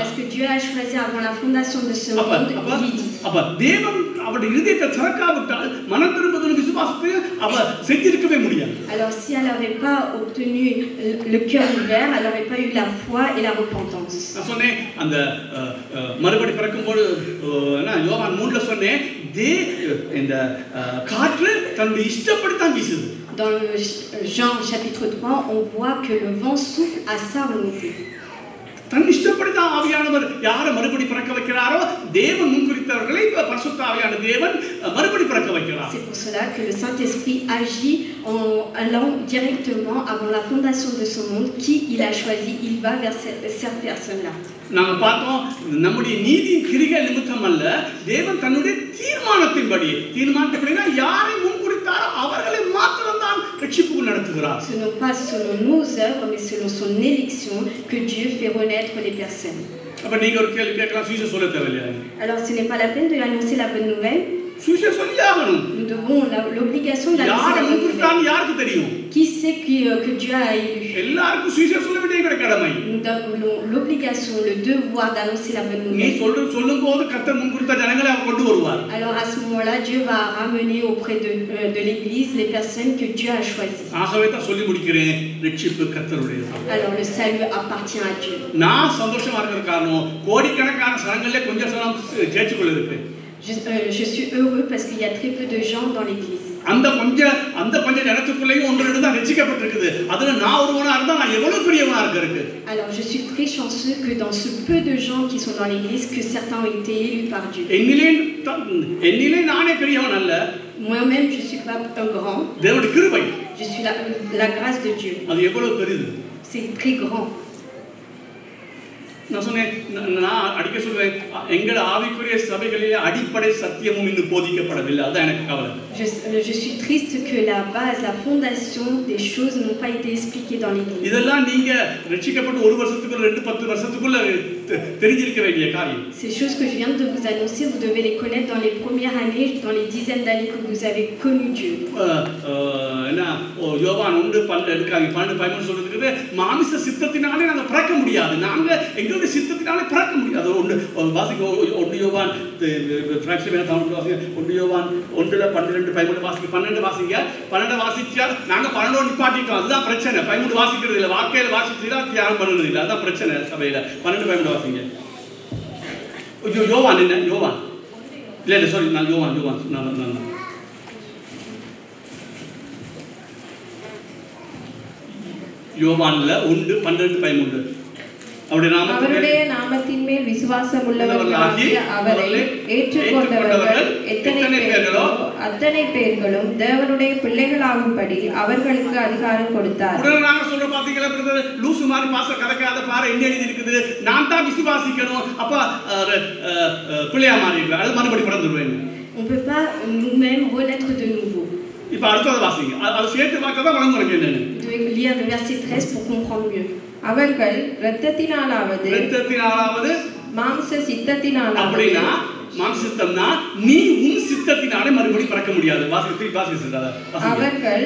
Parce que Dieu a choisi avant la fondation de ce monde Lydie. Alors si elle n'avait pas obtenu le cœur ouvert, elle n'aurait pas eu la foi et la repentance. Dans Jean chapitre 3, on voit que le vent souffle à sa volonté. C'est pour cela que le Saint-Esprit agit en allant directement avant la fondation de ce monde. Qui il a choisi, il va vers cette personne-là. நாங்கள் பார்த்தோம், நம்முடைய நீதியின் கிரிகள் நிமித்தம் அல்ல, தேவன் தன்னுடைய தீர்மானத்தின்படி யாரை முன்குறித்தார் பிரகாரம் அவர்களை மாத்திரம்தான் ரட்சிப்புக்கு நடத்துகிறார். Ce n'est pas selon nos œuvres, mais selon son élection que Dieu fait renaître les personnes. அப்ப நீங்க ஒரு கேள்வி கேட்கலாம், சுவிசேஷம் சொல்ல தேவையில்லையா? Alors ce n'est pas la peine de lui annoncer la bonne nouvelle. சுவிசேஷம் சொல்லியாகணும். Nous devons l'obligation d'annoncer la bonne nouvelle. யாருக்கு தெரியும்? Qui sait que Dieu a élu? எல்லாருக்கும் சுவிசேஷம் சொல்ல வேண்டிய கடமை. Nous avons l'obligation, le devoir d'annoncer la bonne நீ nouvelle. சொல்லும்போது கர்த்தர் முன்குறித்த ஜனங்களை அவர் கொண்டு வருவார். Alors à ce moment-là, Dieu va ramener auprès de l'Église les personnes que Dieu a choisies. ஆகவே தான் சொல்லி முடிக்கிறேன், ரட்சிப்பு கர்த்தருடையது. Alors le salut appartient à Dieu. நான் சந்தோஷமா இருக்கிற காரணம் கோடிக்கணக்கான சனங்களே கொஞ்சம் சனம் சேர்ச்சுக்குள்ள இருக்கு. Je suis heureux parce qu'il y a très peu de gens dans l'église. அந்த பஞ்ச ஜனத்துக்குள்ளேயும் ஒன்று தான் ரட்சிக்கப்பட்டிருக்குது. அதுல நான் ஒருவனா இருந்தா நான் எவ்வளவு பெரியவனா இருக்கு. Alors je suis très chanceux que dans ce peu de gens qui sont dans l'église que certains ont été élus par Dieu. என்னிலே நானே பெரியவன் அல்ல. Moi-même je suis pas un grand. தேவனுடைய கிருபை. Je suis la grâce de Dieu. அது எவ்வளவு பெரியது. C'est très grand. நான் அடிக்க சொல்வேன், எங்கள் ஆவிக்குரிய சபைகளிலே அடிப்படை சத்தியமும் இன்னும் போதிக்கப்படவில்லை. அதான் எனக்கு கவலை. Je suis triste que la base, la fondation des choses n'ont pas été expliquées dans l'église. இதெல்லாம் நீங்க ரட்சிக்கப்பட்டு ஒரு வருஷத்துக்குள்ள 2-10 வருஷத்துக்குள்ள தெரிஞ்சிருக்க வேண்டிய காரியம். Ces choses que je viens de vous annoncer, vous devez les connaître dans les premières années, dans les dizaines d'années que vous avez connu Dieu. என்ன யோவான் 1:12 சொல்றதுக்கு மாமிச சித்தத்தினாலே நாங்க பிறக்க முடியாது. நாங்க எங்களுடைய சித்தத்தினாலே பிறக்க முடியாது. வாசிக்க 1 யோவான் பிராக்ஷன் தமிழ் வாசிங்க. 1 யோவான் 1:12 வாசிங்க. 12 வாசிங்க. 12 வாசிச்சா நாங்க 12 நிப்பாட்டிட்டோம். அதுதான் பிரச்சனை. 13 வாசிக்கிறது இல்ல. வாக்கையில வாசிச்சா தியானம் பண்ணுறது இல்ல. அதுதான் பிரச்சனை சபையில. 12 வாசிங்க. யோவான் என்ன? யோவான் இல்ல சாரி, நான் யோவான் யோவான்ல 1:12-13 அவருடைய நாமத்தின் மேல் விசுவாசம் உள்ளவர்களாகிய அவரை ஏற்றுக்கொண்டவர்கள் எத்தனை பேர்களோ அத்தனை பேர்களும் தேவனுடைய பிள்ளைகளாகும்படி அவர்களுக்கு அதிகாரம் கொடுத்தார். உடனே சொல்ற பாத்தீங்களா பிரதர், லூசு மாதிரி பாஸ்டர் கலக்காத பாரு என்ன எழுதி இருக்குது, நான் தான் விசுவாசிக்கணும், அப்ப பிள்ளையா மாறிடுவேன், அது மறுபடி பிறந்துடுவேன். On peut pas nous-mêmes renaître de nouveau. இப்ப அடுத்தது வாசிங்க. அது சேர்த்து பார்த்தா தான் வழங்க உங்களுக்கு என்னன்னு. Vous devez lire le verset 13 pour comprendre mieux. அவர்கள் இரத்தத்தினாலாவது மாம்ச சித்தத்தினாலாவது. அப்படினா மாம்ச சித்தம்னா நீ உன் சித்தத்தினாலே மறுபடி பிறக்க முடியாது. அவர்கள்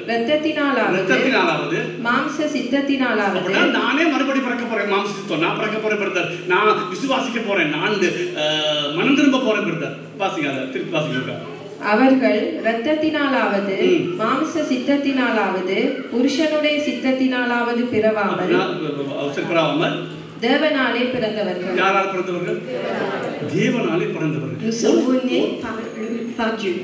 இரத்தத்தினாலாவது மாம்ச சித்தத்தினாலாவது. அப்படினா நானே மறுபடி பிறக்க போறேன். மாம்ச சித்தம் நான் பிறக்க போறேன் பிரதர், நான் விசுவாசிக்க போறேன், நான் மனம் திரும்ப போறேன் பிரதர். வாசிங்க, அத திருப்பி வாசிங்க. அவர்கள் இரத்தத்தினாலாவது மாம்ச சித்தத்தினாலாவது புருஷனுடைய சித்தத்தினாலாவது பிறவாமல் தேவனாலே பிறந்தவர்கள். யாரால் பிறந்தவர்கள்? தேவனாலே பிறந்தவர்கள். Nous sommes nés par Dieu.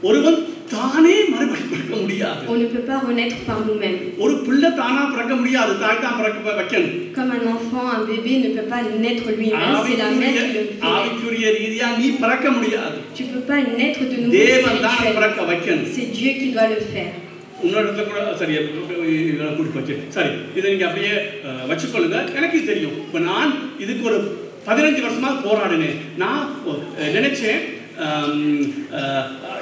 ஒருவன் தானே மறுபடி பிறக்க முடியாது. On ne peut pas renaître par nous-mêmes. ஒரு பிள்ளை தானா பிறக்க முடியாது, தாய் தான் பிறக்க வைக்கணும். Comme un enfant, un bébé ne peut pas naître lui-même, c'est la mère qui le fait. ஆவிக்குரிய ரீதியா நீ பிறக்க முடியாது. Tu peux pas naître de nouveau. தேவன் தான் பிறக்க வைக்கணும். C'est Dieu qui doit le faire. உன்னோட கூட சரி கூட்டி போச்சு. சரி, இதை நீங்க அப்படியே வச்சுக்கொள்ளுங்க. எனக்கு தெரியும், இப்போ நான் இதுக்கு ஒரு 15 வருஷமா போராடினேன். நான் நினைச்சேன்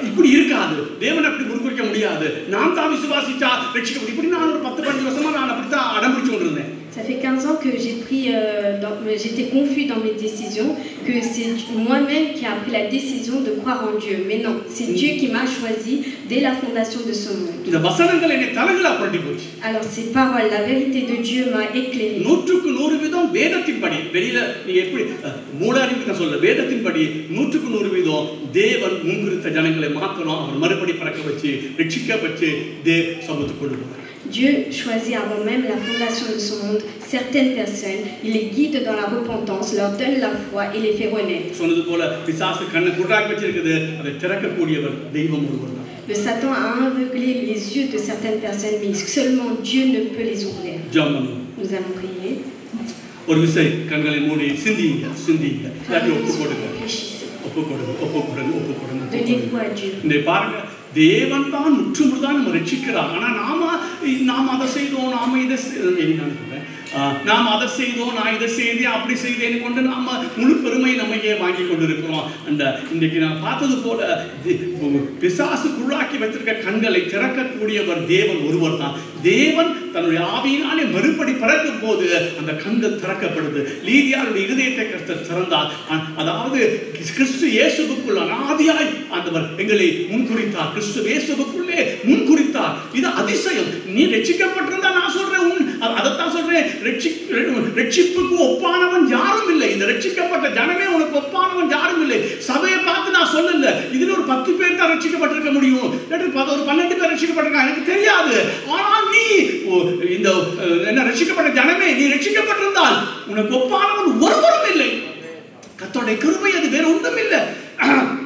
இப்படி இருக்காது, தேவன் அப்படி முன்குறிக்க முடியாது, நான் தான் விசுவாசிச்சா ரட்சிக்க முடியும். இப்படி நான் ஒரு 10-15 வருஷமா நான் அப்படித்தான் அடம்பிடிச்சு கொண்டிருந்தேன். Ça fait 15 ans que j'étais confus dans mes décisions, que c'est moi-même qui a pris la décision de croire en Dieu. Mais non, c'est Dieu qui m'a choisi dès la fondation de ce monde. Alors ces paroles, la vérité de Dieu m'a éclairé. 100% வேதத்தின்படி, வெளியில நீங்க எப்படி மூடாரிக்கு நான் சொல்ல, வேதத்தின்படி 100% தேவன் முன்குறித்த ஜனங்களை மாத்தணும், அவர் மறுபடி பிறக்க வச்சு ரட்சிக்க வச்சு சமூகத்துக்கு கொண்டு போறார். Dieu choisit avant même la fondation de ce monde certaines personnes, il les guide dans la repentance, leur donne la foi et les fait renaître. சொன்னது போல பிசாசு கண்ணை குருடாக்கி வச்சிருக்குது, அதை திறக்கக்கூடியவர் தெய்வம் ஒருவர் தான். Le Satan a aveuglé les yeux de certaines personnes, mais seulement Dieu ne peut les ouvrir. Nous allons prier. ஒரு விசை கண்களை மூடி சிந்திங்க. ஒப்பு கொடுங்க. Donnez-vous à Dieu. இந்த பாருங்க, தேவன் தான் முற்றுமுழுதாக நம்ம ரட்சிக்கிறார். ஆனால் நாம அதை செய்தோம், நாம இதை நாம் அதை செய்தோம், நான் இதை செய்தேன், அப்படி செய்தேன்னு கொண்டு நாம முழு பெருமை நம்மையே வாங்கி கொண்டிருக்கிறோம். அந்த இன்றைக்கு நான் பார்த்தது போல பிசாசுக்குள்ளாக்கி வைத்திருக்க கண்களை திறக்கக்கூடியவர் தேவன் ஒருவர் தான். தேவன் தன்னுடைய ஆவியினாலே மறுபடி பிறக்கும் போது அந்த கண்கள் திறக்கப்படுது. லீதியாருடைய இருதயத்தை கர்த்தர் திறந்தார். அதாவது கிறிஸ்து இயேசுவுக்குள் அனாதியாய் ஆண்டவர் எங்களை முன்குறித்தார். கிறிஸ்து இயேசுவுக்குள்ளே முன்குறித்தார். இது அதிசயம். நீ ரட்சிக்கப்பட்டிருந்தா நான் சொல்றேன், அதைத்தான் சொல்றேன், ரட்சிப்புக்கு ஒப்பானவன் யாரும் இல்லை. இந்த ரட்சிக்கப்பட்ட ஜனமே உனக்கு ஒப்பானவன் யாரும் இல்லை. சபையை பார்த்து நான் சொல்லல, இதுல ஒரு 10 பேர் தான் ரட்சிக்கப்பட்டிருக்க முடியும், ஒரு 12 பேர் ரட்சிக்கப்பட்டிருக்காங்க, எனக்கு தெரியாது. ஆனால் நீ இந்த என்ன ரட்சிக்கப்பட்ட ஜனமே, நீ ரட்சிக்கப்பட்டிருந்தால் உனக்கு ஒப்பானவன் ஒருவரும் இல்லை. கர்த்தருடைய கிருபை அது வேற ஒன்றும் இல்லை.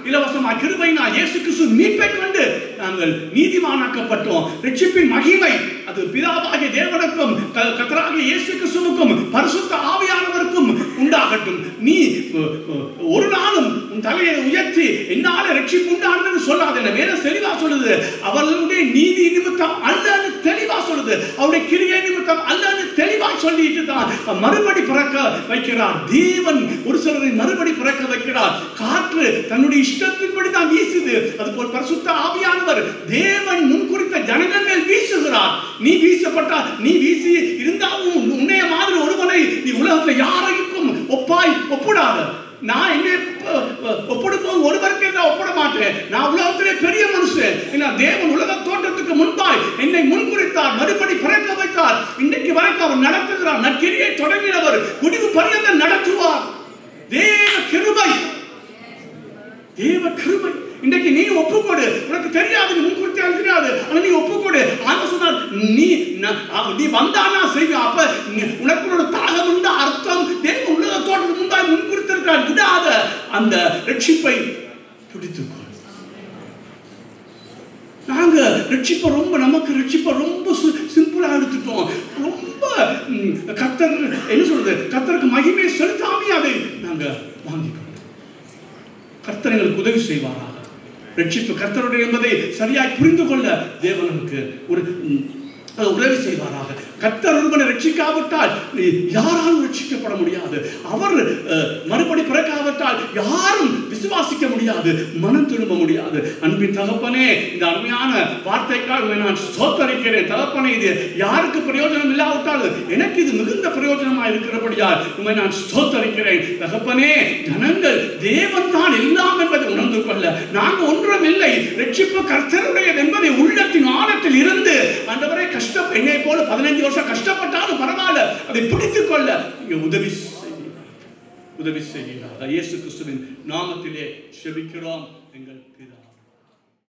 இலவசமா கிருபைனா இயேசு கிறிஸ்து மீட்பை கண்டு நாங்கள் நீதிமானாக்கப்பட்டோம். ரட்சிப்பின் மகிமை அது பிதாவாகிய தேவனுக்கும் கர்த்தராகிய இயேசு கிறிஸ்துவுக்கும் பரிசுத்த ஆவியானவருக்கும் உண்டாகட்டும். நீ ஒரு நாளும் உன் தலையை உயர்த்தி என்னால ரட்சிப்பு உண்டானதுன்னு சொல்லாத. வேதம் தெளிவா சொல்லுது, அவர்களுடைய நீதி நிமித்தம் அல்லன்னு தெளிவா சொல்லுது, அவருடைய கிரியை நிமித்தம் அல்லன்னு தெளிவா சொல்லிட்டு தான் மறுபடி பிறக்க வைக்கிறார். தேவன் ஒரு சிலரை மறுபடி பிறக்க வைக்கிறார். காற்று தன்னுடைய இஷ்டத்தின்படி தான் வீசுது. அதுபோல் பரிசுத்த ஆவியானவர் தேவன் முன்குறித்த ஜனங்கள் மேல் வீசுகிறார். நீ வீசப்பட்டா, நீ வீசி இருந்தாலும் உன்னைய மாதிரி ஒருவனை நீ உலகத்தில் யாரையும் ஒப்பிடாத. நான் என்ன ஒப்பிடும்போது ஒருவருக்கு ஒப்பிட மாட்டேன். நான் உலகத்திலே பெரிய மனுஷன். தேவன் உலக தோற்றத்துக்கு முன்பாய் என்னை முன்குறித்தார், மறுபடி பிறக்க வைத்தார். இன்றைக்கு வரைக்கும் அவர் நடத்துகிறார். நற்கிரியை தொடங்கினவர் முடிவு பரியந்தம் நடத்துவார். தேவ கிருபை, தேவ கிருபை. இன்றைக்கு நீ ஒப்புக்கொடு. உனக்கு தெரியாது, நீ முன்குறித்தே தெரியாது, ஆனா நீ ஒப்புக்கொடு. ஆனா சொன்னார், நீ வந்தானா செய்வேன். அப்ப உனக்கு ஒரு தாகம் உண்டு அர்த்தம். தேவ உலக தோட்டத்துக்கு முன்பாய் முன்குறித்திருக்கிறார். விடாத அந்த ரட்சிப்பை பிடித்துக்கொள். நாங்க ரட்சிப்பை ரொம்ப, நமக்கு ரட்சிப்பை ரொம்ப சிம்பிளா எடுத்துட்டோம். ரொம்ப கர்த்தர் என்ன சொல்றது, கர்த்தருக்கு மகிமை செலுத்தாமே அதை நாங்க வாங்கிக்கொண்டோம். கர்த்தர் எங்களுக்கு உதவி செய்வாராக. ரட்சிப்பு கர்த்தருடைய என்பதை சரியாய் புரிந்து கொள்ள தேவனுக்கு ஒரு உதவி செய்வாராக. கர்த்தர் ஒருவனை ரட்சிக்காவிட்டால் யாராலும் ரட்சிக்கப்பட முடியாது. அவர் மறுபடி பிறக்காவிட்டால் யாரும் விசுவாசிக்க முடியாது, மனம் திரும்ப முடியாது. அன்பின் தகப்பனே, இந்த அருமையான வார்த்தைக்காக நான் ஸ்தோத்தரிக்கிறேன். தகப்பனே, இது யாருக்கு பிரயோஜனம் இல்லாவிட்டாலும் எனக்கு இது மிகுந்த பிரயோஜனமா இருக்கிறபடியால் உண்மை நான் ஸ்தோத்தரிக்கிறேன். தகப்பனே, ஜனங்கள் தேவன் தான் எல்லாம் என்பதை உணர்ந்து கொள்ள, நாங்கள் ஒன்றும் இல்லை, ரட்சிப்பு கர்த்தருடையது என்பதை உள்ளத்தின் ஆழத்தில் இருந்து ஆண்டவரே கஷ்டம் என்னை போல 15 வருஷம் கஷ்டப்பட்டாலும் பரவாயில்ல, அதை பிடித்துக் கொள்ள உதவி செய்கிறார். இயேசு கிறிஸ்துவின் நாமத்திலே செபிக்கிறோம் எங்கள் பிதா.